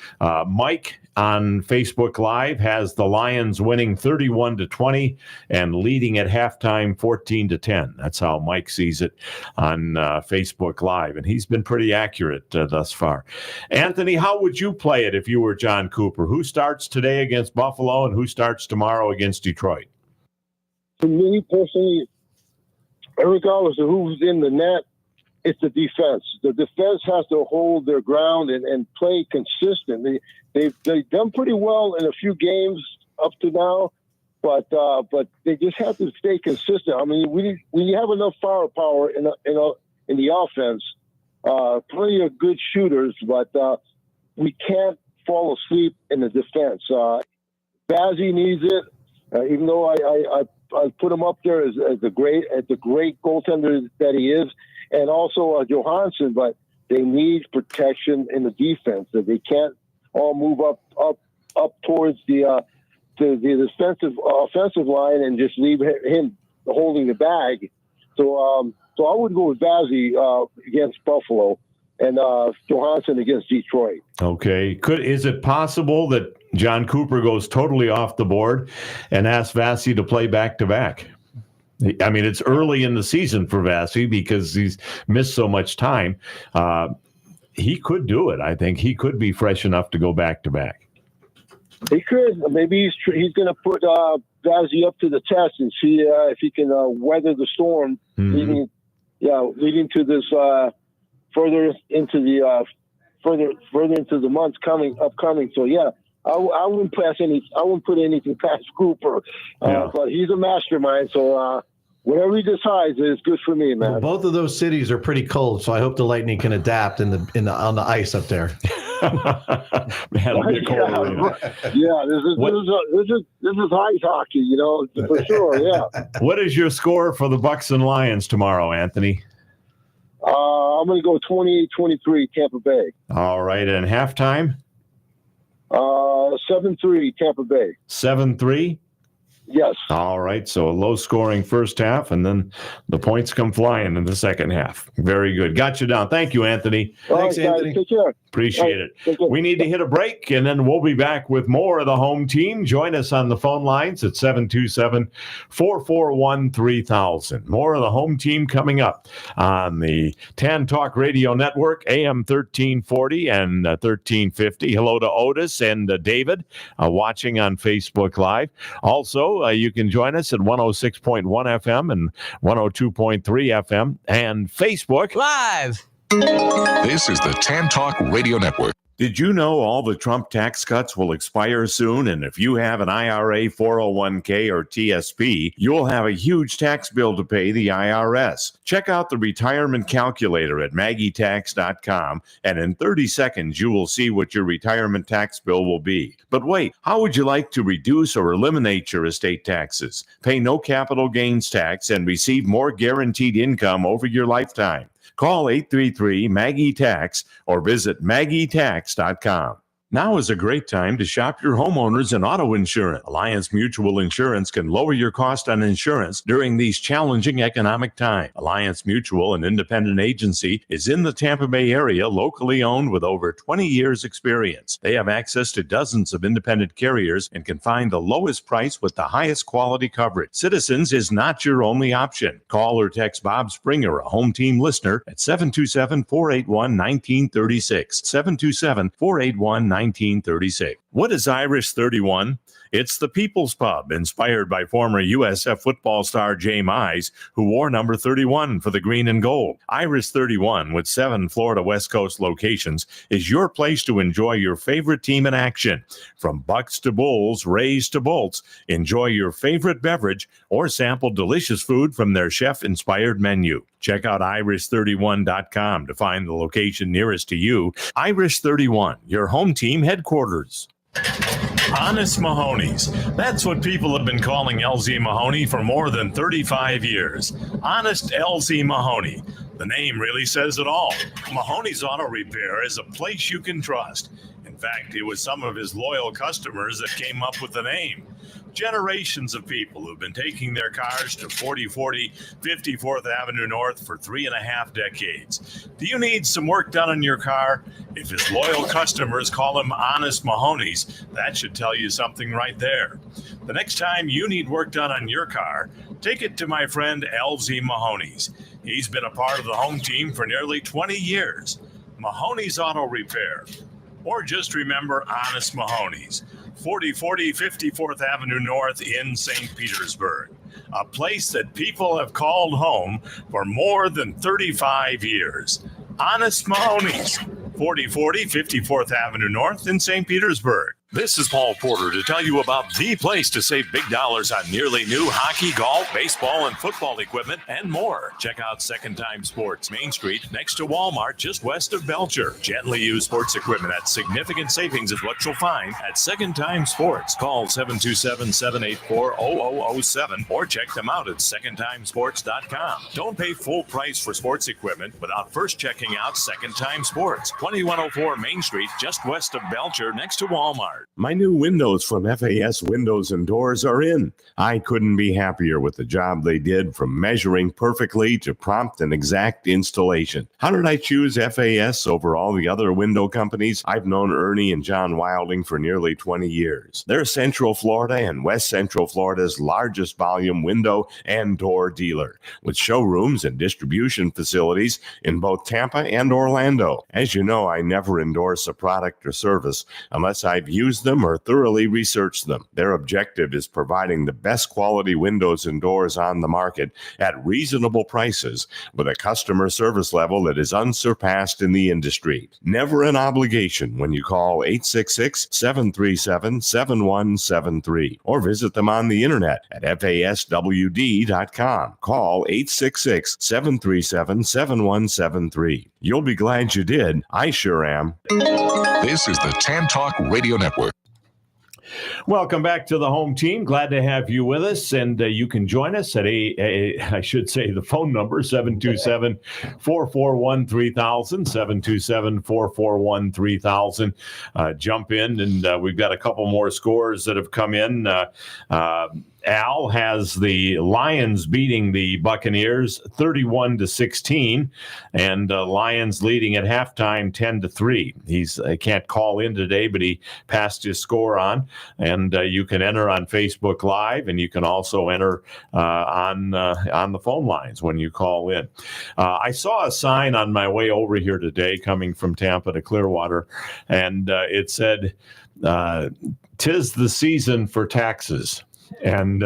Speaker 2: Mike on Facebook Live has the Lions winning 31-20 and leading at halftime 14-10. That's how Mike sees it on Facebook Live, and he's been pretty accurate thus far. Anthony, how would you play it if you were John Cooper? Who starts today against Buffalo and who starts tomorrow against Detroit?
Speaker 10: For me personally, regardless of who's in the net, it's the defense. The defense has to hold their ground and play consistent. They've done pretty well in a few games up to now, but they just have to stay consistent. I mean, we have enough firepower in the offense, plenty of good shooters, but we can't fall asleep in the defense. Vazzy needs it, even though I put him up there as the great goaltender that he is, and also Johansson. But they need protection in the defense. That they can't all move up towards the offensive line and just leave him holding the bag. So I would go with Vazzy against Buffalo and Johansson against Detroit.
Speaker 2: Okay. Is it possible that John Cooper goes totally off the board and asks Vasi to play back-to-back? I mean, it's early in the season for Vasi because he's missed so much time. He could do it. I think he could be fresh enough to go back-to-back.
Speaker 10: He could. Maybe he's going to put Vazzy up to the test and see if he can weather the storm, leading to this further into the further into the months upcoming. So yeah, I wouldn't put anything past Cooper, but he's a mastermind. So whatever he decides is good for me, man.
Speaker 3: Well, both of those cities are pretty cold, so I hope the Lightning can adapt on the ice up there.
Speaker 2: It'll be a cold arena.
Speaker 10: Yeah, this is ice hockey, for sure. Yeah.
Speaker 2: What is your score for the Bucks and Lions tomorrow, Anthony?
Speaker 10: I'm going to go 28-23 Tampa Bay.
Speaker 2: All right, and halftime?
Speaker 10: 7-3 Tampa Bay.
Speaker 2: 7-3?
Speaker 10: Yes.
Speaker 2: All right. So a low-scoring first half, and then the points come flying in the second half. Very good. Got you down. Thank you, Anthony.
Speaker 10: Thanks, Anthony. Take care.
Speaker 2: Appreciate it. We need to hit a break, and then we'll be back with more of the home team. Join us on the phone lines at 727-441-3000. More of the home team coming up on the TAN Talk Radio Network, AM 1340 and 1350. Hello to Otis and David watching on Facebook Live. Also, you can join us at 106.1 FM and 102.3 FM and Facebook
Speaker 4: Live.
Speaker 8: This is the TAN Talk Radio Network.
Speaker 7: Did you know all the Trump tax cuts will expire soon? And if you have an IRA, 401k, or TSP, you'll have a huge tax bill to pay the IRS. Check out the retirement calculator at MaggieTax.com, and in 30 seconds, you will see what your retirement tax bill will be. But wait, how would you like to reduce or eliminate your estate taxes? Pay no capital gains tax and receive more guaranteed income over your lifetime. Call 833-MAGGIE-TAX or visit MaggieTax.com. Now is a great time to shop your homeowners and auto insurance. Alliance Mutual Insurance can lower your cost on insurance during these challenging economic times. Alliance Mutual, an independent agency, is in the Tampa Bay area, locally owned with over 20 years experience. They have access to dozens of independent carriers and can find the lowest price with the highest quality coverage. Citizens is not your only option. Call or text Bob Springer, a home team listener, at 727-481-1936. 727-481-1936. What is Irish 31? It's the People's Pub, inspired by former USF football star Jay Mize, who wore number 31 for the green and gold. Irish 31, with 7 Florida West Coast locations, is your place to enjoy your favorite team in action. From Bucks to Bulls, Rays to Bolts, enjoy your favorite beverage or sample delicious food from their chef-inspired menu. Check out irish31.com to find the location nearest to you. Irish 31, your home team headquarters. Honest Mahoney's. That's what people have been calling LZ Mahoney for more than 35 years. Honest LZ Mahoney. The name really says it all. Mahoney's Auto Repair is a place you can trust. In fact, it was some of his loyal customers that came up with the name. Generations of people who've been taking their cars to 4040 54th Avenue North for 3.5 decades. Do you need some work done on your car? If his loyal customers call him Honest Mahoney's, that should tell you something right there. The next time you need work done on your car, take it to my friend LZ Mahoney's. He's been a part of the home team for nearly 20 years. Mahoney's Auto Repair. Or just remember Honest Mahoney's. 4040 54th Avenue North in St. Petersburg, a place that people have called home for more than 35 years. Honest Mahoney's, 4040 54th Avenue North in St. Petersburg. This is Paul Porter to tell you about the place to save big dollars on nearly new hockey, golf, baseball, and football equipment, and more. Check out Second Time Sports, Main Street, next to Walmart, just west of Belcher. Gently used sports equipment at significant savings is what you'll find at Second Time Sports. Call 727-784-0007 or check them out at secondtimesports.com. Don't pay full price for sports equipment without first checking out Second Time Sports, 2104 Main Street, just west of Belcher, next to Walmart. My new windows from FAS Windows and Doors are in. I couldn't be happier with the job they did, from measuring perfectly to prompt and exact installation. How did I choose FAS over all the other window companies? I've known Ernie and John Wilding for nearly 20 years. They're Central Florida and West Central Florida's largest volume window and door dealer, with showrooms and distribution facilities in both Tampa and Orlando. As you know, I never endorse a product or service unless I've used use them or thoroughly research them. Their objective is providing the best quality windows and doors on the market at reasonable prices with a customer service level that is unsurpassed in the industry. Never an obligation when you call 866-737-7173 or visit them on the internet at faswd.com. Call 866-737-7173. You'll be glad you did. I sure am.
Speaker 8: This is the Tan Talk Radio Network.
Speaker 2: Welcome back to the home team. Glad to have you with us, and you can join us at I should say the phone number, 727-441-3000, 727-441-3000. Jump in, and we've got a couple more scores that have come in. Al has the Lions beating the Buccaneers 31-16, and Lions leading at halftime 10-3. I can't call in today, but he passed his score on, and you can enter on Facebook Live, and you can also enter on the phone lines when you call in. I saw a sign on my way over here today coming from Tampa to Clearwater, and it said, "'Tis the season for taxes." And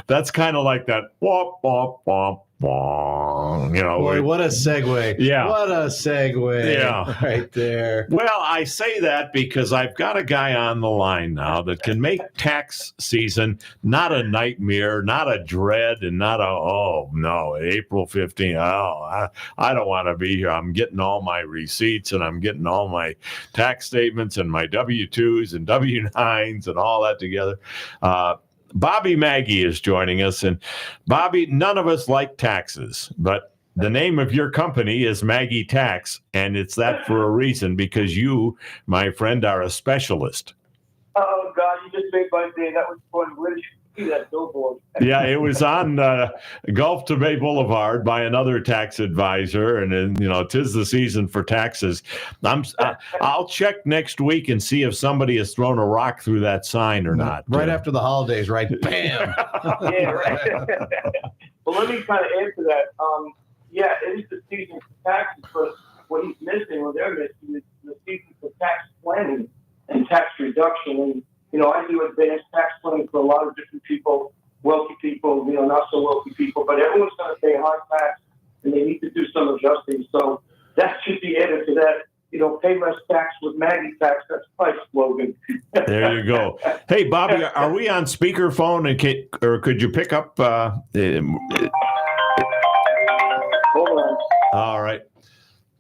Speaker 2: that's kind of like that. Womp, womp, womp, womp.
Speaker 3: Boy, what a segue.
Speaker 2: Yeah.
Speaker 3: What a segue.
Speaker 2: Yeah.
Speaker 3: Right there.
Speaker 2: Well, I say that because I've got a guy on the line now that can make tax season not a nightmare, not a dread, and not April 15th. I don't want to be here. I'm getting all my receipts, and I'm getting all my tax statements and my W-2s and W-9s and all that together. Bobby Maggie is joining us. And Bobby, none of us like taxes, but the name of your company is Maggie Tax, and it's that for a reason, because you, my friend, are a specialist.
Speaker 11: Oh, God, you just made my day. That was fun. Where did you see that billboard?
Speaker 2: Yeah, it was on Gulf to Bay Boulevard by another tax advisor, and then, 'tis the season for taxes. I'll check next week and see if somebody has thrown a rock through that sign or not.
Speaker 3: Right after the holidays, right? Bam!
Speaker 11: Yeah, right. Well, let me kind of add to that. Yeah, it is the season for taxes, but what he's missing, or they're missing, is the season for tax planning and tax reduction. And, I do advanced tax planning for a lot of different people, wealthy people, not so wealthy people, but everyone's going to pay high tax, and they need to do some adjusting. So that should be added to that. Pay less tax with Maggie Tax. That's my slogan.
Speaker 2: There you go. Hey, Bobby, are we on speakerphone, or could you pick up?
Speaker 11: Hold on.
Speaker 2: All right.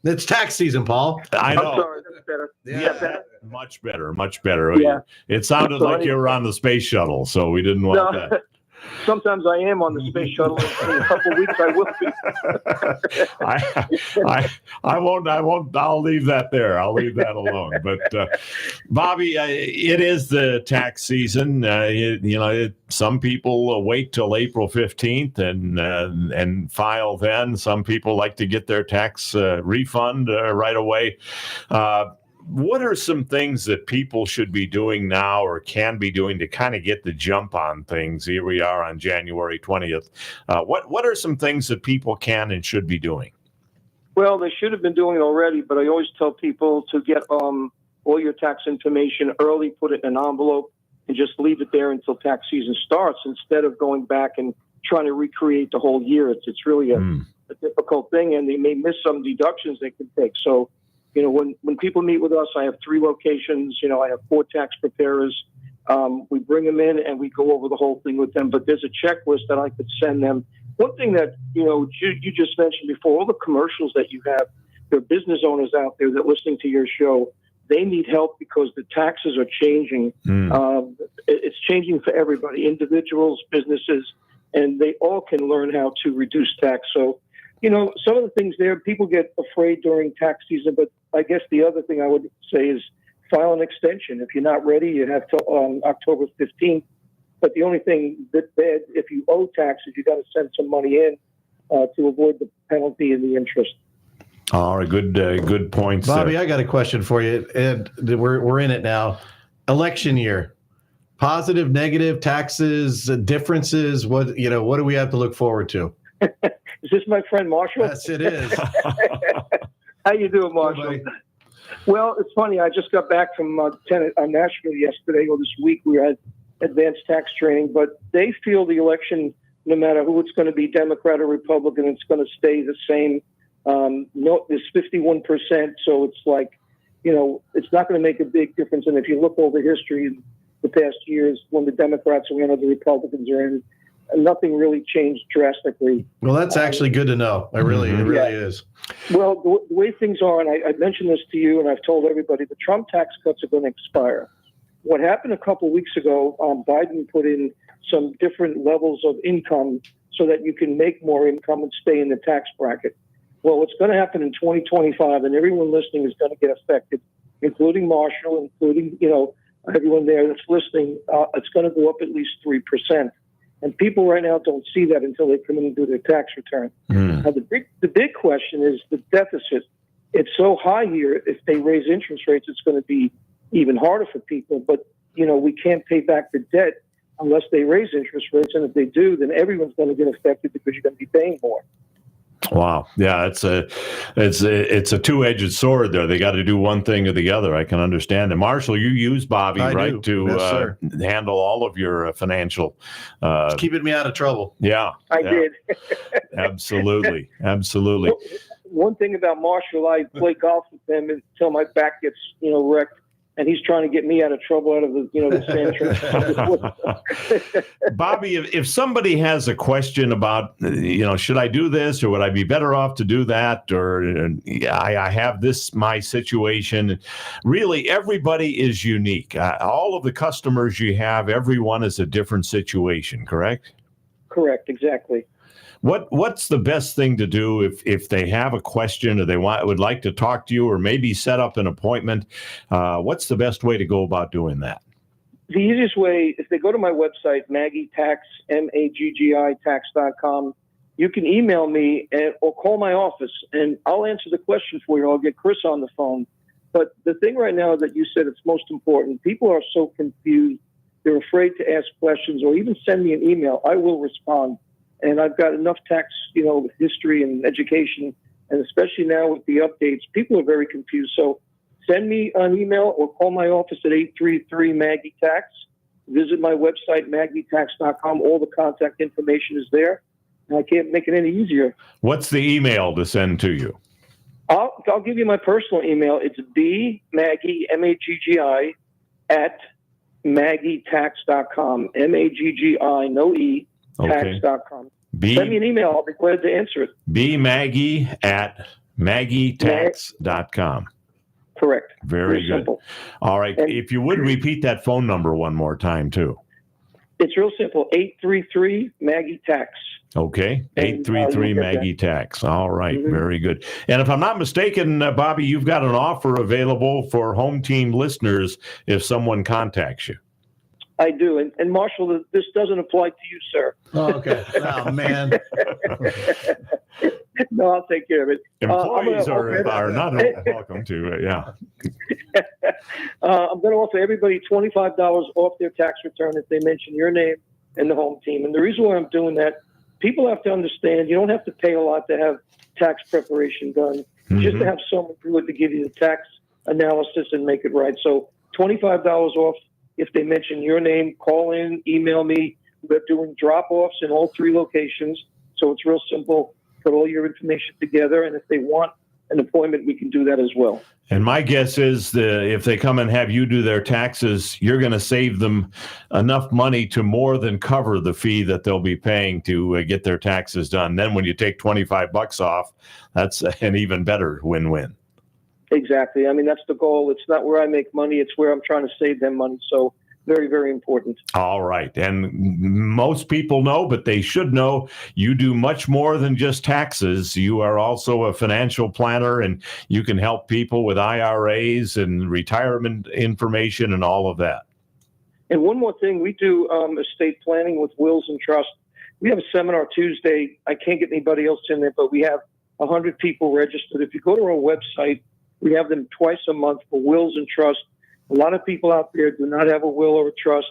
Speaker 3: It's tax season, Paul.
Speaker 2: I know.
Speaker 11: I'm sorry. That's better.
Speaker 3: Yeah.
Speaker 11: Better.
Speaker 2: Much better. Much better.
Speaker 11: Yeah.
Speaker 2: It sounded like you were on the space shuttle, so we didn't want that.
Speaker 11: Sometimes I am on the space shuttle. In a couple of weeks, I will be.
Speaker 2: I won't. I'll leave that there. I'll leave that alone. But Bobby, it is the tax season. Some people wait till April 15th and file then. Some people like to get their tax refund right away. What are some things that people should be doing now or can be doing to kind of get the jump on things? Here we are on January 20th. What are some things that people can and should be doing?
Speaker 11: Well, they should have been doing it already, but I always tell people to get all your tax information early, put it in an envelope, and just leave it there until tax season starts instead of going back and trying to recreate the whole year. It's really a difficult thing, and they may miss some deductions they can take. So, when people meet with us, I have 3 locations. I have 4 tax preparers. We bring them in and we go over the whole thing with them. But there's a checklist that I could send them. One thing that, you just mentioned before, all the commercials that you have, there are business owners out there that are listening to your show. They need help because the taxes are changing. It's changing for everybody, individuals, businesses, and they all can learn how to reduce tax. So, some of the things there, people get afraid during tax season, but I guess the other thing I would say is file an extension. If you're not ready, you have till October 15th. But the only thing that if you owe taxes, you got to send some money in to avoid the penalty and the interest.
Speaker 2: All right, good points,
Speaker 3: Bobby. I got a question for you, and we're in it now. Election year, positive, negative, taxes, differences. What do we have to look forward to?
Speaker 11: Is this my friend Marshall?
Speaker 3: Yes, it is.
Speaker 11: How you doing, Marshall? Well, it's funny. I just got back from Nashville yesterday, or this week. We had advanced tax training, but they feel the election, no matter who it's going to be, Democrat or Republican, it's going to stay the same. No, it's 51%, so it's like, it's not going to make a big difference. And if you look over history in the past years, when the Democrats are in or the Republicans are in, nothing really changed drastically.
Speaker 3: Well, that's actually good to know. It really is.
Speaker 11: Well, the way things are, and I mentioned this to you, and I've told everybody, the Trump tax cuts are going to expire. What happened a couple of weeks ago, Biden put in some different levels of income so that you can make more income and stay in the tax bracket. Well, what's going to happen in 2025, and everyone listening is going to get affected, including Marshall, including, everyone there that's listening, it's going to go up at least 3%. And people right now don't see that until they come in and do their tax return. Now, the big question is the deficit. It's so high here, if they raise interest rates, it's going to be even harder for people. But, we can't pay back the debt unless they raise interest rates. And if they do, then everyone's going to get affected because you're going to be paying more.
Speaker 2: Wow. Yeah, it's a two-edged sword there. They got to do one thing or the other. I can understand. And Marshall, you use Bobby, right, to handle all of your financial.
Speaker 3: It's keeping me out of trouble.
Speaker 2: Yeah.
Speaker 11: I did.
Speaker 2: Absolutely.
Speaker 11: One thing about Marshall, I play golf with him until my back gets, wrecked. And he's trying to get me out of trouble out of the sand.
Speaker 2: Bobby, if somebody has a question about, should I do this or would I be better off to do that? Or I have this, my situation. Really, everybody is unique. All of the customers you have, everyone is a different situation, correct?
Speaker 11: Correct, exactly.
Speaker 2: What's the best thing to do if they have a question or they would like to talk to you or maybe set up an appointment? What's the best way to go about doing that?
Speaker 11: The easiest way, if they go to my website, Maggie Tax, MAGGI tax.com, you can email me or call my office, and I'll answer the question for you. I'll get Chris on the phone. But the thing right now that you said it's most important, people are so confused. They're afraid to ask questions or even send me an email. I will respond. And I've got enough tax, history and education, and especially now with the updates, people are very confused. So send me an email or call my office at 833-MAGGIE-TAX. Visit my website, MaggieTax.com. All the contact information is there. And I can't make it any easier.
Speaker 2: What's the email to send to you?
Speaker 11: I'll give you my personal email. It's bmaggie, MAGGI, at MaggieTax.com. MAGGI, no E. Tax.com. Send me an email. I'll be glad to answer it.
Speaker 2: Maggie at MaggieTax.com.
Speaker 11: Correct.
Speaker 2: Very good. Simple. All right. And if you would repeat that phone number one more time, too.
Speaker 11: It's real simple. 833-MAGGIE-TAX.
Speaker 2: Okay. 833-MAGGIE-TAX. All right. Mm-hmm. Very good. And if I'm not mistaken, Bobby, you've got an offer available for home team listeners if someone contacts you.
Speaker 11: I do. And Marshall, this doesn't apply to you, sir.
Speaker 3: Oh, okay. Oh, man.
Speaker 11: No, I'll take care of it.
Speaker 2: Employees are not welcome to,
Speaker 11: I'm going to offer everybody $25 off their tax return if they mention your name and the home team. And the reason why I'm doing that, people have to understand you don't have to pay a lot to have tax preparation done. Mm-hmm. Just to have someone do it to give you the tax analysis and make it right. So $25 off. If they mention your name, call in, email me. We're doing drop-offs in all 3 locations. So it's real simple. Put all your information together. And if they want an appointment, we can do that as well.
Speaker 2: And my guess is if they come and have you do their taxes, you're going to save them enough money to more than cover the fee that they'll be paying to get their taxes done. Then when you take $25 off, that's an even better win-win.
Speaker 11: Exactly. I mean, that's the goal. It's not where I make money. It's where I'm trying to save them money. So very, very important.
Speaker 2: All right. And most people know, but they should know, you do much more than just taxes. You are also a financial planner, and you can help people with IRAs and retirement information and all of that.
Speaker 11: And one more thing, we do estate planning with wills and trust. We have a seminar Tuesday. I can't get anybody else in there, but we have 100 people registered. If you go to our website, we have them twice a month for wills and trust. A lot of people out there do not have a will or a trust.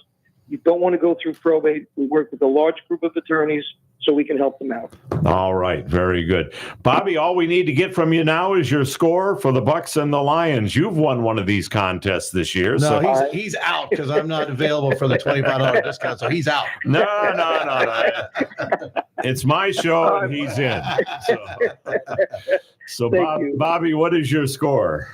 Speaker 11: you don't want to go through probate. We work with a large group of attorneys so we can help them out.
Speaker 2: All right, very good. Bobby, all we need to get from you now is your score for the Bucks and the Lions. You've won one of these contests this year.
Speaker 3: No,
Speaker 2: so
Speaker 3: he's out because I'm not available for the $25 discount, so he's out.
Speaker 2: No. It's my show and he's in. So Bobby, what is your score?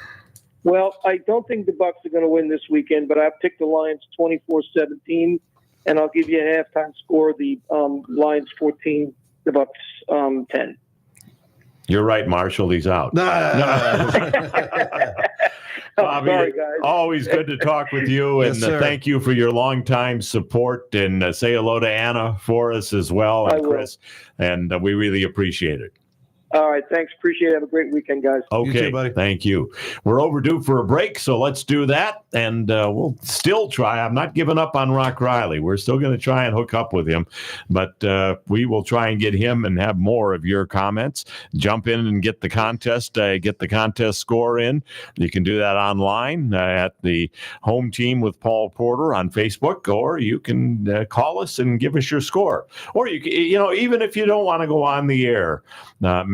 Speaker 11: Well, I don't think the Bucks are going to win this weekend, but I've picked the Lions 24-17, and I'll give you a halftime score. The Lions 14, the Bucks 10.
Speaker 2: You're right, Marshall. He's out.
Speaker 3: No.
Speaker 2: Bobby,
Speaker 11: sorry, guys.
Speaker 2: Always good to talk with you, and
Speaker 3: Yes, sir.
Speaker 2: thank you for your longtime support. And say hello to Anna for us as well, and Chris. And we really appreciate it.
Speaker 11: All right, thanks. Appreciate it. Have a great weekend, guys.
Speaker 2: Okay,
Speaker 3: You too, buddy.
Speaker 2: Thank you. We're overdue for a break, so let's do that. And we'll still try. I'm not giving up on Rock Riley. We're still going to try and hook up with him. But we will try and get him and have more of your comments. Jump in and get the contest score in. You can do that online at the Home Team with Paul Porter on Facebook, or you can call us and give us your score. Or, even if you don't want to go on the air,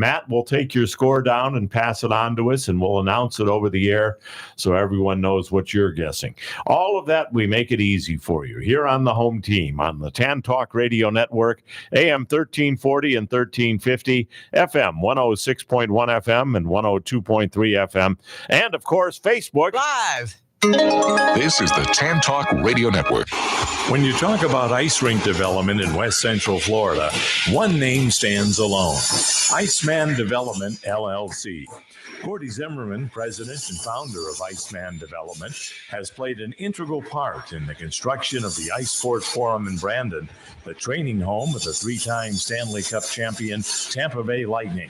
Speaker 2: Matt will take your score down and pass it on to us, and we'll announce it over the air so everyone knows what you're guessing. All of that, we make it easy for you here on the Home Team on the TAN Talk Radio Network, AM 1340 and 1350, FM 106.1 FM and 102.3 FM, and of course, Facebook
Speaker 4: Live.
Speaker 8: This is the TAN Talk Radio Network.
Speaker 7: When you talk about ice rink development in West Central Florida, one name stands alone: Iceman Development, LLC. Gordy Zimmerman, president and founder of Iceman Development, has played an integral part in the construction of the Ice Sports Forum in Brandon, the training home of the three-time Stanley Cup champion Tampa Bay Lightning,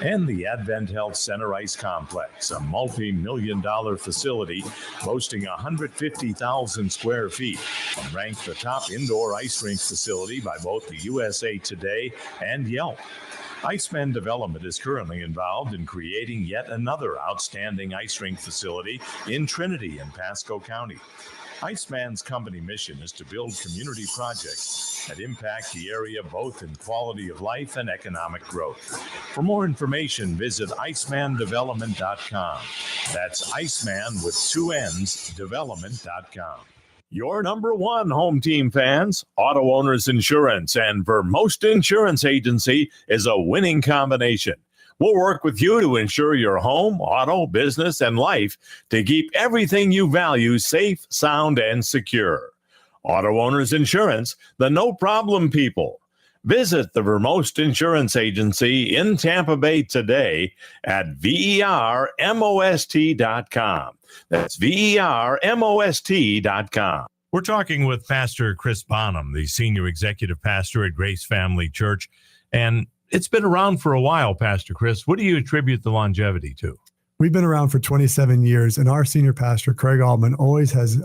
Speaker 7: and the Advent Health Center Ice Complex, a multi-million-dollar facility boasting 150,000 square feet, and ranked the top indoor ice rink facility by both the USA Today and Yelp. Iceman Development is currently involved in creating yet another outstanding ice rink facility in Trinity and Pasco County. Iceman's company mission is to build community projects that impact the area both in quality of life and economic growth. For more information, visit icemandevelopment.com. That's Iceman with two N's, development.com. Your number one Home Team fans, Auto Owners Insurance and Vermost Insurance Agency is a winning combination. We'll work with you to ensure your home, auto, business, and life to keep everything you value safe, sound, and secure. Auto Owners Insurance, the no-problem people. Visit the Vermost Insurance Agency in Tampa Bay today at vermost.com. That's vermost.com.
Speaker 14: We're talking with Pastor Chris Bonham, the senior executive pastor at Grace Family Church. And it's been around for a while, Pastor Chris. What do you attribute the longevity to?
Speaker 17: We've been around for 27 years, and our senior pastor, Craig Altman, always has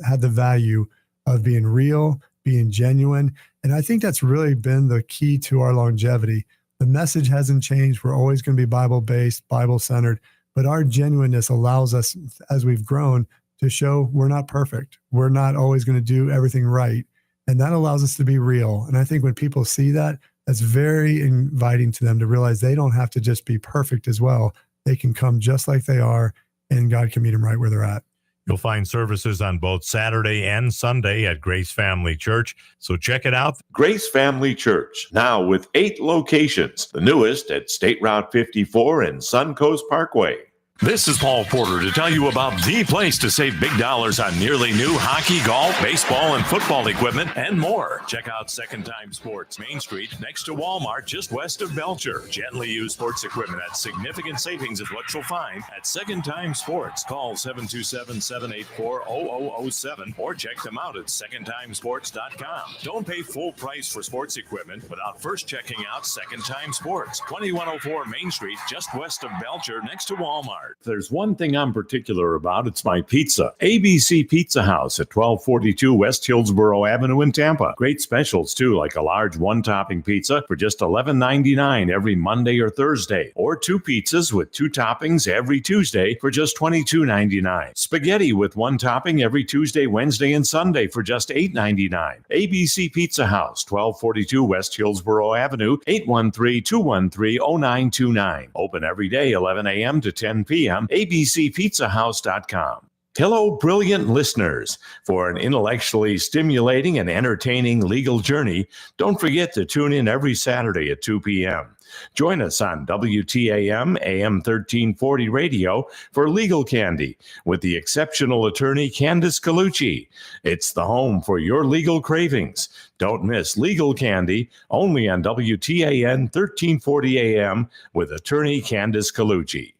Speaker 17: had the value of being real, being genuine. And I think that's really been the key to our longevity. The message hasn't changed. We're always going to be Bible-based, Bible-centered, but our genuineness allows us, as we've grown, to show we're not perfect. We're not always going to do everything right. And that allows us to be real. And I think when people see that, that's very inviting to them to realize they don't have to just be perfect as well. They can come just like they are, and God can meet them right where they're at.
Speaker 14: You'll find services on both Saturday and Sunday at Grace Family Church, so check it out.
Speaker 7: Grace Family Church, now with 8 locations, the newest at State Route 54 and Suncoast Parkway.
Speaker 18: This is Paul Porter to tell you about the place to save big dollars on nearly new hockey, golf, baseball, and football equipment, and more. Check out Second Time Sports, Main Street, next to Walmart, just west of Belcher. Gently used sports equipment at significant savings is what you'll find at Second Time Sports. Call 727-784-0007 or check them out at secondtimesports.com. Don't pay full price for sports equipment without first checking out Second Time Sports, 2104 Main Street, just west of Belcher, next to Walmart.
Speaker 7: Walmart. If there's one thing I'm particular about, it's my pizza. ABC Pizza House at 1242 West Hillsborough Avenue in Tampa. Great specials, too, like a large one-topping pizza for just $11.99 every Monday or Thursday, or 2 pizzas with 2 toppings every Tuesday for just $22.99. Spaghetti with 1 topping every Tuesday, Wednesday, and Sunday for just $8.99. ABC Pizza House, 1242 West Hillsborough Avenue, 813-213-0929. Open every day, 11 a.m. to 10 p.m. abcpizzahouse.com. Hello, brilliant listeners. For an intellectually stimulating and entertaining legal journey, don't forget to tune in every Saturday at 2 p.m. Join us on WTAN AM 1340 radio for Legal Candy with the exceptional attorney Candice Colucci. It's the home for your legal cravings. Don't miss Legal Candy, only on WTAN 1340 AM with attorney Candice Colucci.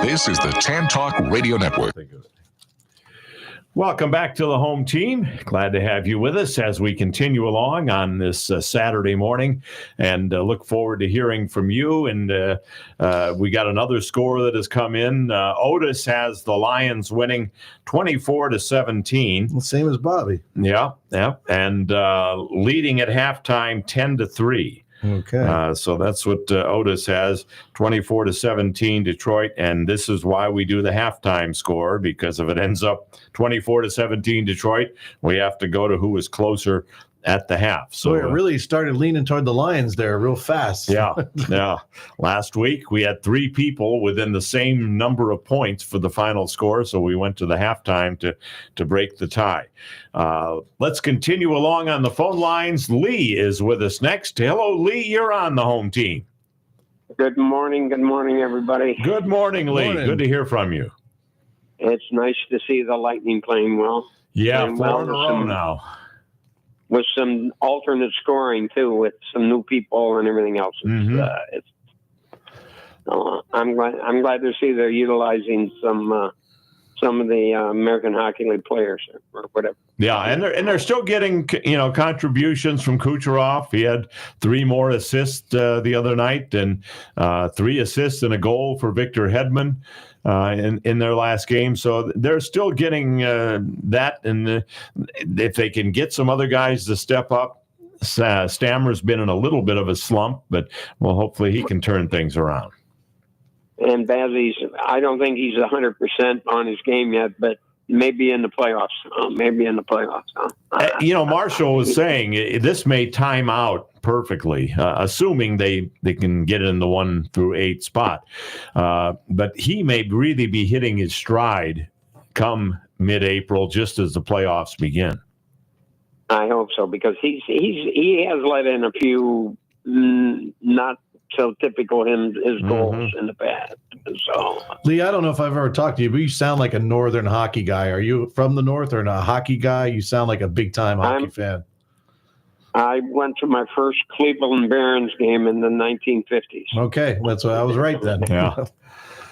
Speaker 8: This is the Tan Talk Radio Network.
Speaker 2: Welcome back to the home team. Glad to have you with us as we continue along on this Saturday morning, and look forward to hearing from you. And we got another score that has come in. Otis has the Lions winning 24-17.
Speaker 3: Well, same as Bobby.
Speaker 2: Yeah. And leading at halftime 10-3.
Speaker 3: Okay.
Speaker 2: So that's what Otis has, 24-17 Detroit, and this is why we do the halftime score, because if it ends up 24-17 Detroit, we have to go to who is closer at the half. So
Speaker 3: it really started leaning toward the Lions there real fast.
Speaker 2: Yeah. Last week we had 3 people within the same number of points for the final score, so we went to the halftime to break the tie. Let's continue along on the phone lines. Lee is with us next. Hello, Lee. You're on the home team.
Speaker 19: Good morning. Good morning, everybody.
Speaker 2: Good morning, Lee.
Speaker 19: Morning.
Speaker 2: Good to hear from you.
Speaker 19: It's nice to see the Lightning playing well.
Speaker 2: Yeah,
Speaker 19: Playing
Speaker 2: 4
Speaker 19: well
Speaker 2: in a
Speaker 19: with
Speaker 2: row
Speaker 19: some-
Speaker 2: now.
Speaker 19: With some alternate scoring too, with some new people and everything else. I'm glad to see they're utilizing some of the American Hockey League players or whatever.
Speaker 2: Yeah, and they're still getting contributions from Kucherov. He had 3 more assists the other night, and 3 assists and a goal for Victor Hedman in their last game. So they're still getting that, and if they can get some other guys to step up. Stammer's been in a little bit of a slump, but hopefully he can turn things around.
Speaker 19: And Bazzi's, I don't think he's 100% on his game yet, but maybe in the playoffs.
Speaker 2: Marshall was saying this may time out perfectly, assuming they can get in the 1 through 8 spot. But he may really be hitting his stride come mid-April, just as the playoffs begin.
Speaker 19: I hope so, because he has let in a few not so typical his goals in the past. So,
Speaker 3: Lee, I don't know if I've ever talked to you, but you sound like a Northern hockey guy. Are you from the North or a hockey guy? You sound like a big-time hockey fan.
Speaker 19: I went to my first Cleveland Barons game in the 1950s.
Speaker 3: Okay, that's what I was right then.
Speaker 2: Yeah.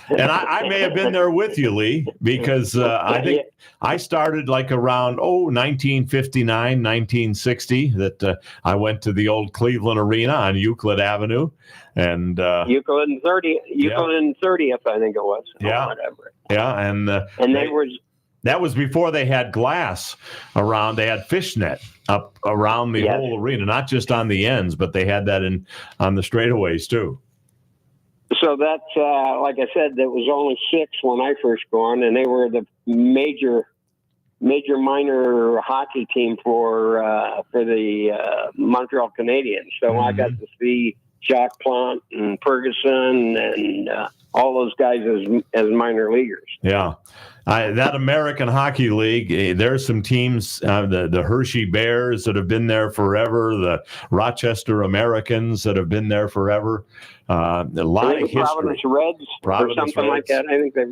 Speaker 2: And I may have been there with you, Lee, because I think I started like around 1959, 1960. That I went to the old Cleveland Arena on Euclid Avenue, and
Speaker 19: Euclid and 30th, I think it was.
Speaker 2: Yeah,
Speaker 19: whatever.
Speaker 2: Yeah, and that was before they had glass around. They had fishnet up around the whole arena, not just on the ends, but they had that on the straightaways too.
Speaker 19: So that's, like I said, there was only 6 when I first gone, and they were the major minor hockey team for the Montreal Canadiens. So I got to see Jacques Plante and Ferguson and all those guys as minor leaguers.
Speaker 2: Yeah. That American Hockey League, there's some teams, the Hershey Bears that have been there forever, the Rochester Americans that have been there forever. A lot of history.
Speaker 19: Providence Reds or something like that. I think they.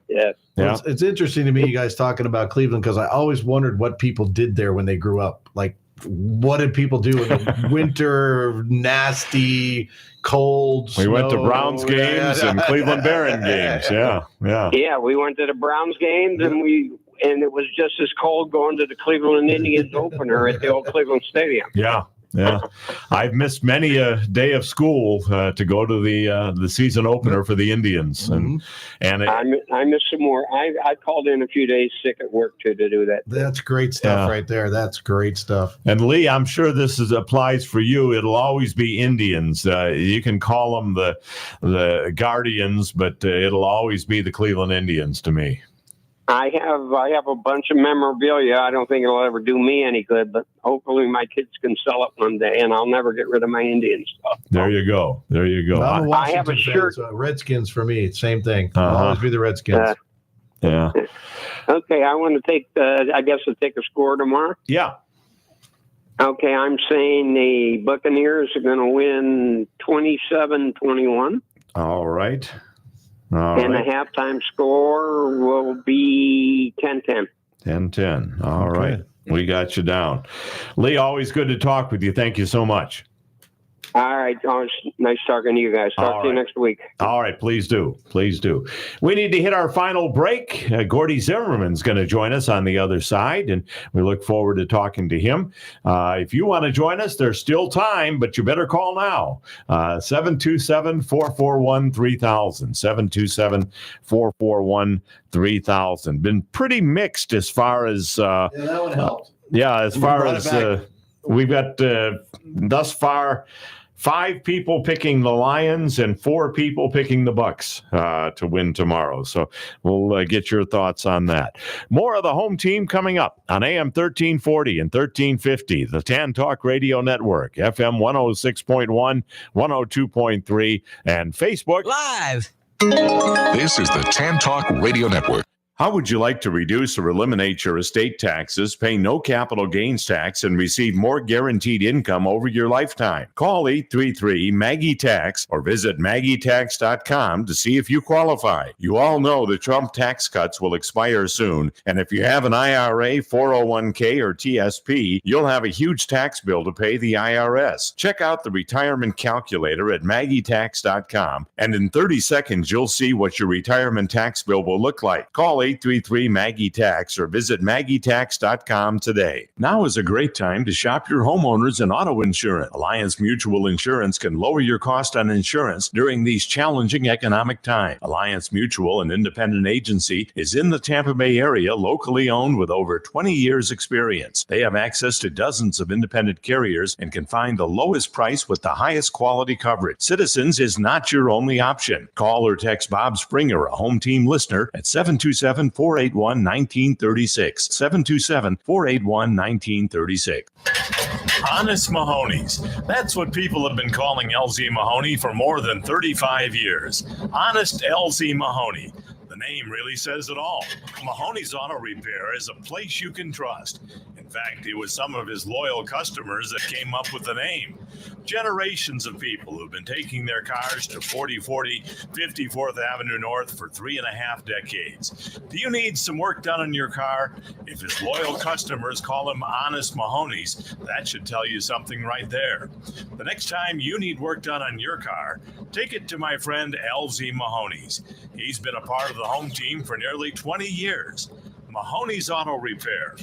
Speaker 19: Yeah.
Speaker 3: Well, it's interesting to me, you guys talking about Cleveland, because I always wondered what people did there when they grew up. Like, what did people do in the winter, nasty, cold
Speaker 2: We
Speaker 3: snow?
Speaker 2: went to Browns games and Cleveland Baron games. Yeah.
Speaker 19: Yeah, we went to the Browns games, and it was just as cold going to the Cleveland Indians opener at the old Cleveland Stadium.
Speaker 2: Yeah. Yeah, I've missed many a day of school to go to the season opener for the Indians, and
Speaker 19: I miss some more. I called in a few days sick at work to do that.
Speaker 3: That's great stuff right there. That's great stuff.
Speaker 2: And Lee, I'm sure this applies for you. It'll always be Indians. You can call them the Guardians, but it'll always be the Cleveland Indians to me.
Speaker 19: I have a bunch of memorabilia. I don't think it'll ever do me any good, but hopefully my kids can sell it one day, and I'll never get rid of my Indian stuff.
Speaker 2: There you go. There you go.
Speaker 3: I'm a
Speaker 19: I have a shirt.
Speaker 3: Fan, so Redskins for me. Same thing. I'll always be the Redskins.
Speaker 2: Yeah.
Speaker 19: Okay, I want to take take a score tomorrow.
Speaker 2: Yeah.
Speaker 19: Okay, I'm saying the Buccaneers are going to win 27-21.
Speaker 2: All right.
Speaker 19: And the halftime score will be 10-10.
Speaker 2: 10-10. All right. We got you down. Lee, always good to talk with you. Thank you so much.
Speaker 19: All right. Always nice talking to you guys. Talk to you next week.
Speaker 2: All right. Please do. Please do. We need to hit our final break. Gordy Zimmerman's going to join us on the other side, and we look forward to talking to him. If you want to join us, there's still time, but you better call now. 727-441-3000. 727-441-3000. Been pretty mixed as far as
Speaker 3: that one helped.
Speaker 2: Yeah, as far as we've got thus far 5 people picking the Lions and 4 people picking the Bucks to win tomorrow. So we'll get your thoughts on that. More of the home team coming up on AM 1340 and 1350, the Tan Talk Radio Network, FM 106.1, 102.3, and Facebook
Speaker 4: Live.
Speaker 8: This is the Tan Talk Radio Network.
Speaker 7: How would you like to reduce or eliminate your estate taxes, pay no capital gains tax, and receive more guaranteed income over your lifetime? Call 833-MAGGIE-TAX or visit MAGGIETAX.com to see if you qualify. You all know the Trump tax cuts will expire soon, and if you have an IRA, 401k, or TSP, you'll have a huge tax bill to pay the IRS. Check out the retirement calculator at MAGGIETAX.com, and in 30 seconds, you'll see what your retirement tax bill will look like. Call 833-MAGGIE-TAX or visit MAGGIETAX.com today. Now is a great time to shop your homeowners and auto insurance. Alliance Mutual Insurance can lower your cost on insurance during these challenging economic times. Alliance Mutual, an independent agency, is in the Tampa Bay area, locally owned with over 20 years experience. They have access to dozens of independent carriers and can find the lowest price with the highest quality coverage. Citizens is not your only option. Call or text Bob Springer, a home team listener, at 727-481-1936. 727-481-1936.
Speaker 14: Honest Mahoney's. That's what people have been calling LZ Mahoney for more than 35 years. Honest LZ Mahoney. The name really says it all. Mahoney's Auto Repair is a place you can trust. In fact, it was some of his loyal customers that came up with the name. Generations of people who've been taking their cars to 4040 54th Avenue North for 3.5 decades. Do you need some work done on your car? If his loyal customers call him Honest Mahoney's, that should tell you something right there. The next time you need work done on your car, take it to my friend LZ Mahoney's. He's been a part of the home team for nearly 20 years. Mahoney's Auto Repair.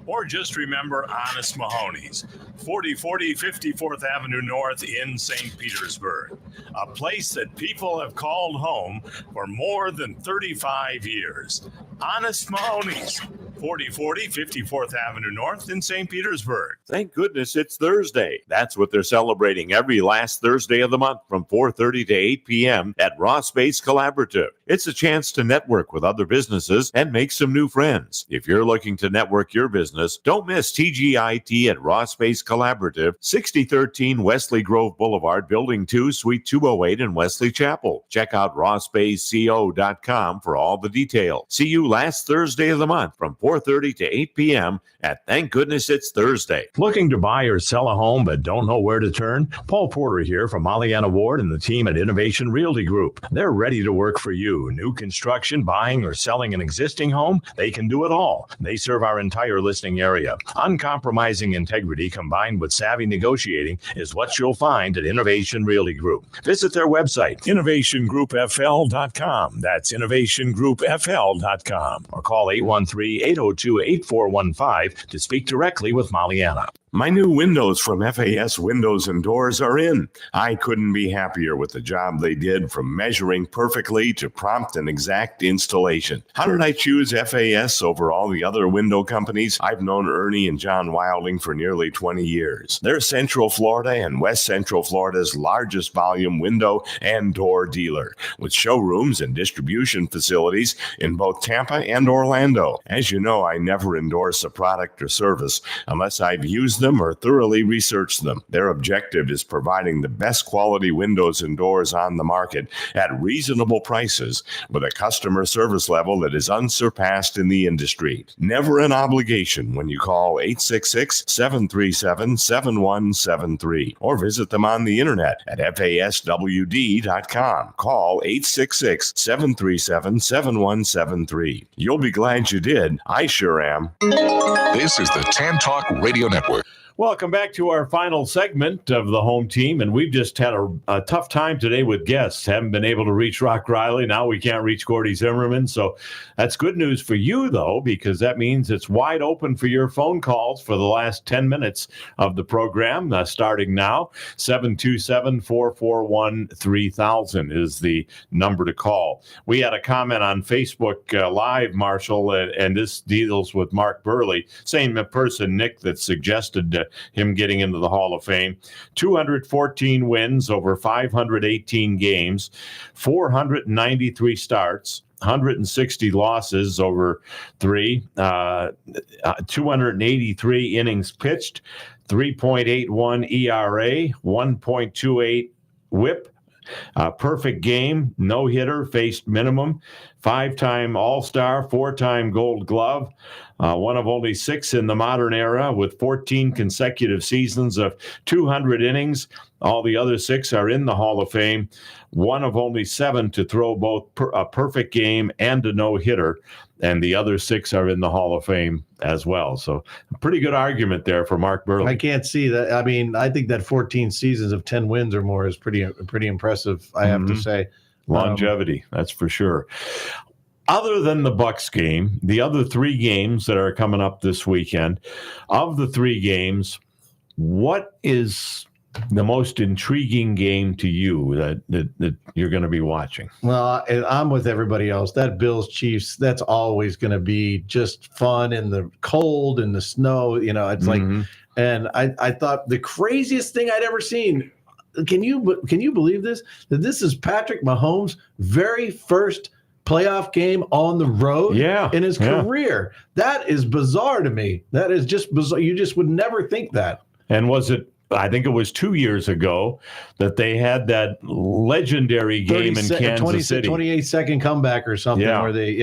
Speaker 14: Or just remember Honest Mahoney's, 4040 54th Avenue North in St. Petersburg, a place that people have called home for more than 35 years. Honest Mahoney's, 4040 54th Avenue North in St. Petersburg.
Speaker 7: Thank goodness it's Thursday. That's what they're celebrating every last Thursday of the month from 4:30 to 8 p.m. at Raw Space Collaborative. It's a chance to network with other businesses and make some new friends. If you're looking to network your business, don't miss TGIT at Raw Space Collaborative, 6013 Wesley Grove Boulevard, Building 2, Suite 208 in Wesley Chapel. Check out rawspaceco.com for all the details. See you last Thursday of the month from 4:30 to 8 p.m. at Thank Goodness It's Thursday.
Speaker 18: Looking to buy or sell a home but don't know where to turn? Paul Porter here from Molliana Ward and the team at Innovation Realty Group. They're ready to work for you. New construction, buying, or selling an existing home, they can do it all. They serve our entire listing area. Uncompromising integrity combined with savvy negotiating is what you'll find at Innovation Realty Group. Visit their website, innovationgroupfl.com. That's innovationgroupfl.com. Or call 813-802-8415 to speak directly with Molliana.
Speaker 7: My new windows from FAS Windows and Doors are in. I couldn't be happier with the job they did, from measuring perfectly to prompt and exact installation. How did I choose FAS over all the other window companies? I've known Ernie and John Wilding for nearly 20 years. They're Central Florida and West Central Florida's largest volume window and door dealer, with showrooms and distribution facilities in both Tampa and Orlando. As you know, I never endorse a product or service unless I've used them or thoroughly researched them. Their objective is providing the best quality windows and doors on the market at reasonable prices with a customer service level that is unsurpassed in the industry. Never an obligation when you call 866-737-7173 or visit them on the internet at faswd.com. Call 866-737-7173. You'll be glad you did. I sure am.
Speaker 8: This is the Tan Talk Radio Network.
Speaker 2: Welcome back to our final segment of the home team, and we've just had a tough time today with guests. Haven't been able to reach Rock Riley. Now we can't reach Gordy Zimmerman, so that's good news for you, though, because that means it's wide open for your phone calls for the last 10 minutes of the program, starting now. 727-441-3000 is the number to call. We had a comment on Facebook Live, Marshall, and this deals with Mark Burley, same person, Nick, that suggested him getting into the Hall of Fame. 214 wins over 518 games, 493 starts, 160 losses over 283 innings pitched, 3.81 ERA, 1.28 WHIP. Perfect game, no hitter, faced minimum, 5-time All-Star, 4-time Gold Glove, one of only 6 in the modern era with 14 consecutive seasons of 200 innings. All the other 6 are in the Hall of Fame. One of only 7 to throw both a perfect game and a no-hitter, and the other 6 are in the Hall of Fame as well. So a pretty good argument there for Mark Burley.
Speaker 3: I can't see that. I mean, I think that 14 seasons of 10 wins or more is pretty impressive, I have to say.
Speaker 2: Longevity, that's for sure. Other than the Bucks game, the other 3 games that are coming up this weekend, of the 3 games, what is the most intriguing game to you that you're going to be watching?
Speaker 3: Well, I'm with everybody else. That Bills-Chiefs, that's always going to be just fun in the cold and the snow. You know, it's like, and I thought the craziest thing I'd ever seen. Can you believe this? That this is Patrick Mahomes' very first playoff game on the road in his career. That is bizarre to me. That is just bizarre. You just would never think that.
Speaker 2: And was it, I think it was 2 years ago that they had that legendary game in Kansas City.
Speaker 3: 28-second comeback or something where they,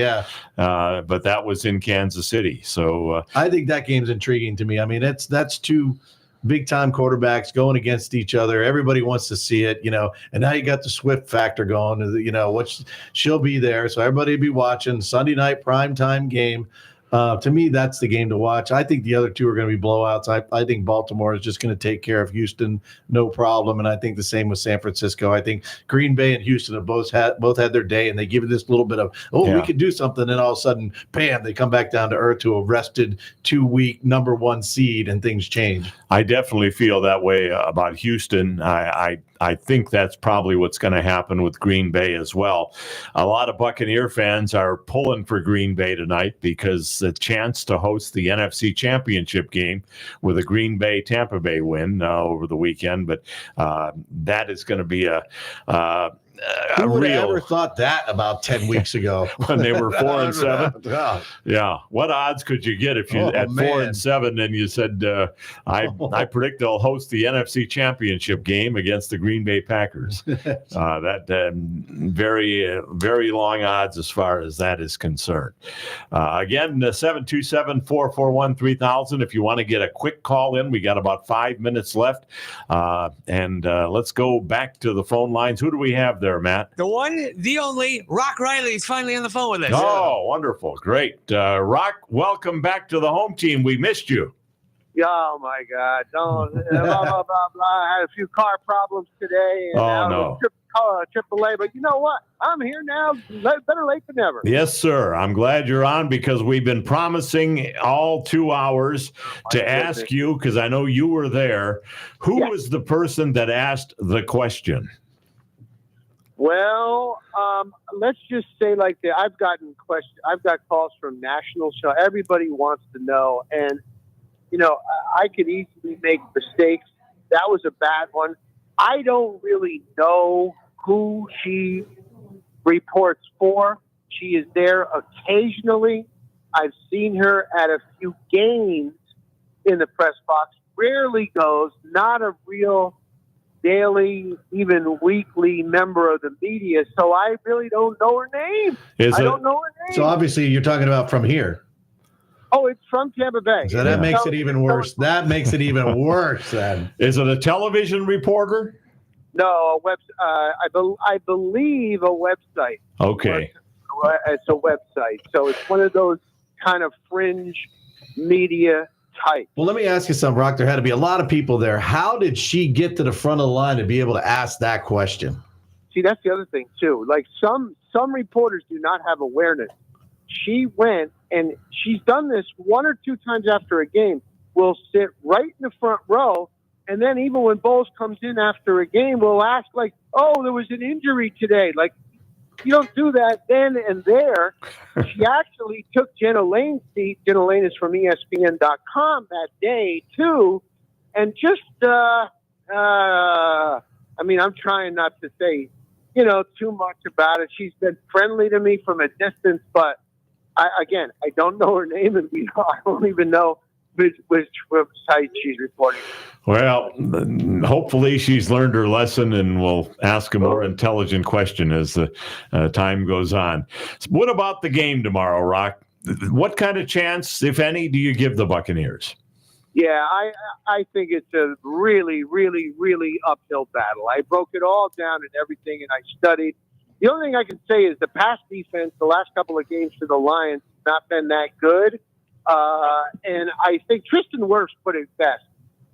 Speaker 2: but that was in Kansas City. So
Speaker 3: I think that game's intriguing to me. I mean, that's 2 big-time quarterbacks going against each other. Everybody wants to see it, you know, and now you got the Swift factor going, you know, which she'll be there. So everybody will be watching Sunday night primetime game. To me, that's the game to watch. I think the other 2 are going to be blowouts. I think Baltimore is just going to take care of Houston, no problem. And I think the same with San Francisco. I think Green Bay and Houston have both had their day, and they give it this little bit of, we could do something. And all of a sudden, bam, they come back down to earth to a rested 2-week number 1 seed, and things change.
Speaker 2: I definitely feel that way about Houston. I think that's probably what's going to happen with Green Bay as well. A lot of Buccaneer fans are pulling for Green Bay tonight because the chance to host the NFC Championship game with a Green Bay Tampa Bay win over the weekend. But that is going to be a
Speaker 3: Who would have ever thought that about 10 weeks ago
Speaker 2: when they were 4-7? Yeah. What odds could you get if you at 4-7 and you said, I predict they'll host the NFC Championship game against the Green Bay Packers? Very, very long odds as far as that is concerned. Again, 727-441-3000. If you want to get a quick call in, we got about 5 minutes left. And let's go back to the phone lines. Who do we have there, Matt?
Speaker 4: The one, the only, Rock Riley is finally on the phone with us.
Speaker 2: Oh, wonderful. Great. Rock, welcome back to the home team. We missed you.
Speaker 20: Oh, my God. Don't, blah, blah, blah, blah. I had a few car problems today. And
Speaker 2: no.
Speaker 20: Took the
Speaker 10: AAA, but you know what? I'm here now. Better late than never.
Speaker 2: Yes, sir. I'm glad you're on because we've been promising all 2 hours to ask you, because I know you were there. Who was the person that asked the question?
Speaker 10: Well, let's just say like that. I've got calls from national show. Everybody wants to know, and I could easily make mistakes. That was a bad one. I don't really know who she reports for. She is there occasionally. I've seen her at a few games in the press box. Rarely goes. Not a real daily, even weekly member of the media. So I really don't know her name. Don't know her name.
Speaker 3: So obviously you're talking about from here.
Speaker 10: Oh, it's from Tampa Bay.
Speaker 3: So that makes it even worse. That makes it even worse. Then
Speaker 2: is it a television reporter?
Speaker 10: No, I believe a website.
Speaker 2: Okay.
Speaker 10: It's a website. So it's one of those kind of fringe media type.
Speaker 3: Well, let me ask you something, Rock. There had to be a lot of people there. How did she get to the front of the line to be able to ask that question?
Speaker 10: See, that's the other thing too. Like some reporters do not have awareness. She went, and she's done this 1 or 2 times after a game. Will sit right in the front row, and then even when Bowles comes in after a game, we'll ask like, "Oh, there was an injury today." Like, you don't do that then and there. She actually took Jenna Lane's seat. Jenna Lane is from ESPN.com that day too, and just I'm trying not to say too much about it. She's been friendly to me from a distance, but I don't know her name, and I don't even know which website she's reporting.
Speaker 2: Well, hopefully she's learned her lesson and will ask a more intelligent question as the time goes on. What about the game tomorrow, Rock? What kind of chance, if any, do you give the Buccaneers?
Speaker 10: Yeah, I think it's a really, really, really uphill battle. I broke it all down and everything, and I studied. The only thing I can say is the pass defense the last couple of games for the Lions has not been that good. And I think Tristan Wirfs put it best.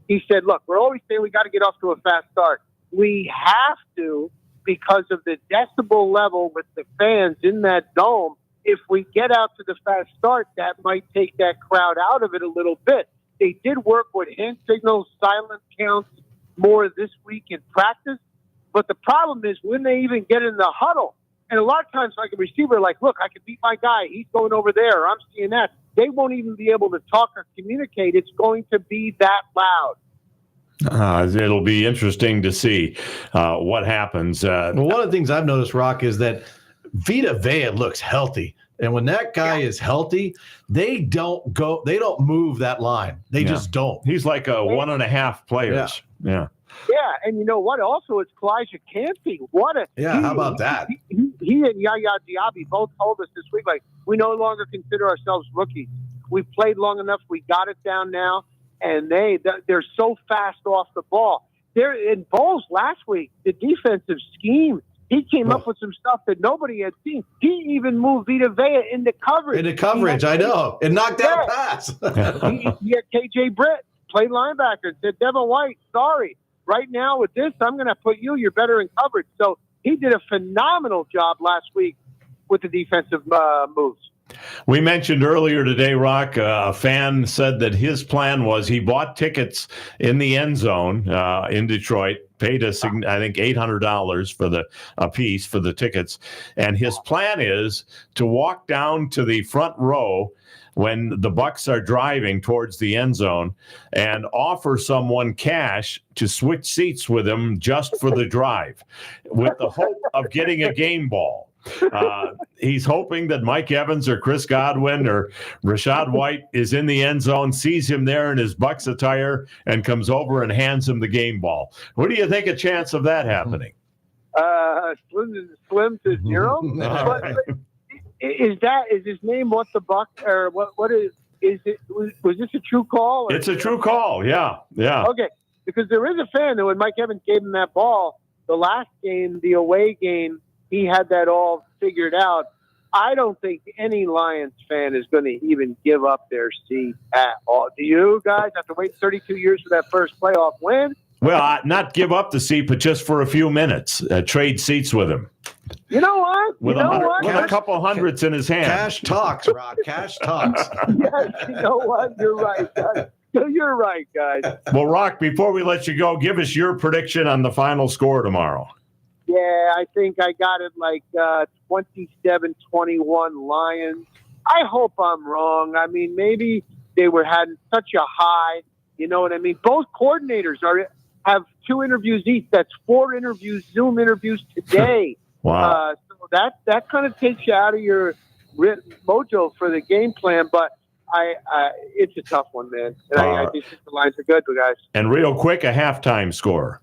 Speaker 10: He said, look, we're always saying we got to get off to a fast start. We have to because of the decibel level with the fans in that dome. If we get out to the fast start, that might take that crowd out of it a little bit. They did work with hand signals, silent counts more this week in practice. But the problem is when they even get in the huddle, and a lot of times like a receiver, like, look, I can beat my guy. He's going over there. I'm seeing that. They won't even be able to talk or communicate. It's going to be that loud.
Speaker 2: It'll be interesting to see what happens.
Speaker 3: Well, one of the things I've noticed, Rock, is that Vita Vea looks healthy. And when that guy is healthy, they don't move that line. They just don't.
Speaker 2: He's like a 1.5 players. Yeah.
Speaker 10: Yeah, and you know what? Also, it's Kalijah Campbell.
Speaker 3: How about that?
Speaker 10: He and Yaya Diaby both told us this week, like, we no longer consider ourselves rookies. We've played long enough. We got it down now, and they're so fast off the ball. They're in Bowles last week. The defensive scheme. He came up with some stuff that nobody had seen. He even moved Vita Vea into coverage.
Speaker 3: I know. And knocked out a pass.
Speaker 10: he had KJ Britt played linebacker. Said, Devin White, sorry. Right now with this, I'm going to put you're better in coverage. So he did a phenomenal job last week with the defensive moves.
Speaker 2: We mentioned earlier today, Rock, a fan said that his plan was he bought tickets in the end zone in Detroit, paid I think $800 for a piece for the tickets. And his plan is to walk down to the front row when the Bucs are driving towards the end zone and offer someone cash to switch seats with him just for the drive with the hope of getting a game ball. He's hoping that Mike Evans or Chris Godwin or Rashad White is in the end zone, sees him there in his Bucs attire, and comes over and hands him the game ball. What do you think a chance of that happening?
Speaker 10: Slim to zero. But is his name what the Buck or what is it? Was this a true call?
Speaker 2: It's a true call. Yeah.
Speaker 10: Okay, because there is a fan that when Mike Evans gave him that ball, the last game, the away game, he had that all figured out. I don't think any Lions fan is going to even give up their seat at all. Do you guys have to wait 32 years for that first playoff win?
Speaker 2: Well, not give up the seat, but just for a few minutes, trade seats with him.
Speaker 20: You know what?
Speaker 2: With a couple hundreds in his hand.
Speaker 3: Cash talks, Rock. Cash talks.
Speaker 20: Yes, you know what? You're right, guys. You're right, guys.
Speaker 2: Well, Rock, before we let you go, give us your prediction on the final score tomorrow.
Speaker 20: Yeah, I think I got it like 27-21 Lions. I hope I'm wrong. I mean, maybe they were having such a high, you know what I mean? Both coordinators have 2 interviews each. That's 4 interviews, Zoom interviews today.
Speaker 2: Wow.
Speaker 20: So that kind of takes you out of your mojo for the game plan, but it's a tough one, man. And I think the Lions are good, guys.
Speaker 2: And real quick, a halftime score.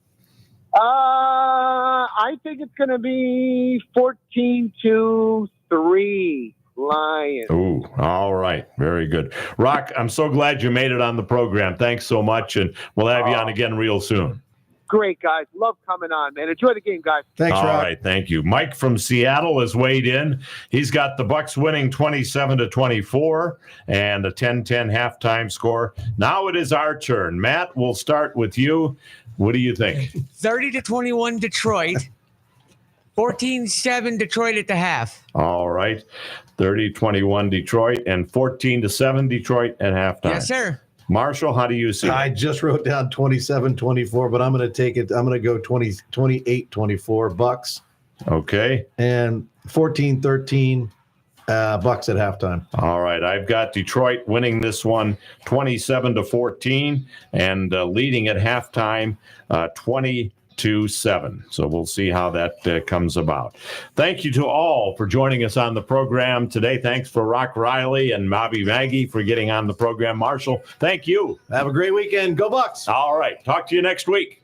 Speaker 20: I think it's going to be 14-3 Lions.
Speaker 2: Ooh, all right. Very good. Rock, I'm so glad you made it on the program. Thanks so much, and we'll have you on again real soon.
Speaker 20: Great, guys. Love coming on, man. Enjoy the game, guys.
Speaker 3: Thanks, Rock.
Speaker 2: All right, thank you. Mike from Seattle has weighed in. He's got the Bucs winning 27-24 and a 10-10 halftime score. Now it is our turn. Matt, we'll start with you. What do you think?
Speaker 4: 30-21 Detroit. 14-7 Detroit at the half.
Speaker 2: All right. 30-21 Detroit and 14-7 Detroit at halftime.
Speaker 4: Yes, sir.
Speaker 2: Marshall, how do you see it?
Speaker 3: I just wrote down 27-24, but I'm going to take it. I'm going to go 28-24 Bucs.
Speaker 2: Okay.
Speaker 3: And 14-13 Bucs at halftime.
Speaker 2: All right. I've got Detroit winning this one 27-14 and leading at halftime 20-7. So we'll see how that comes about. Thank you to all for joining us on the program today. Thanks for Rock Riley and Bobby Maggie for getting on the program. Marshall, thank you.
Speaker 3: Have a great weekend. Go Bucs.
Speaker 2: All right. Talk to you next week.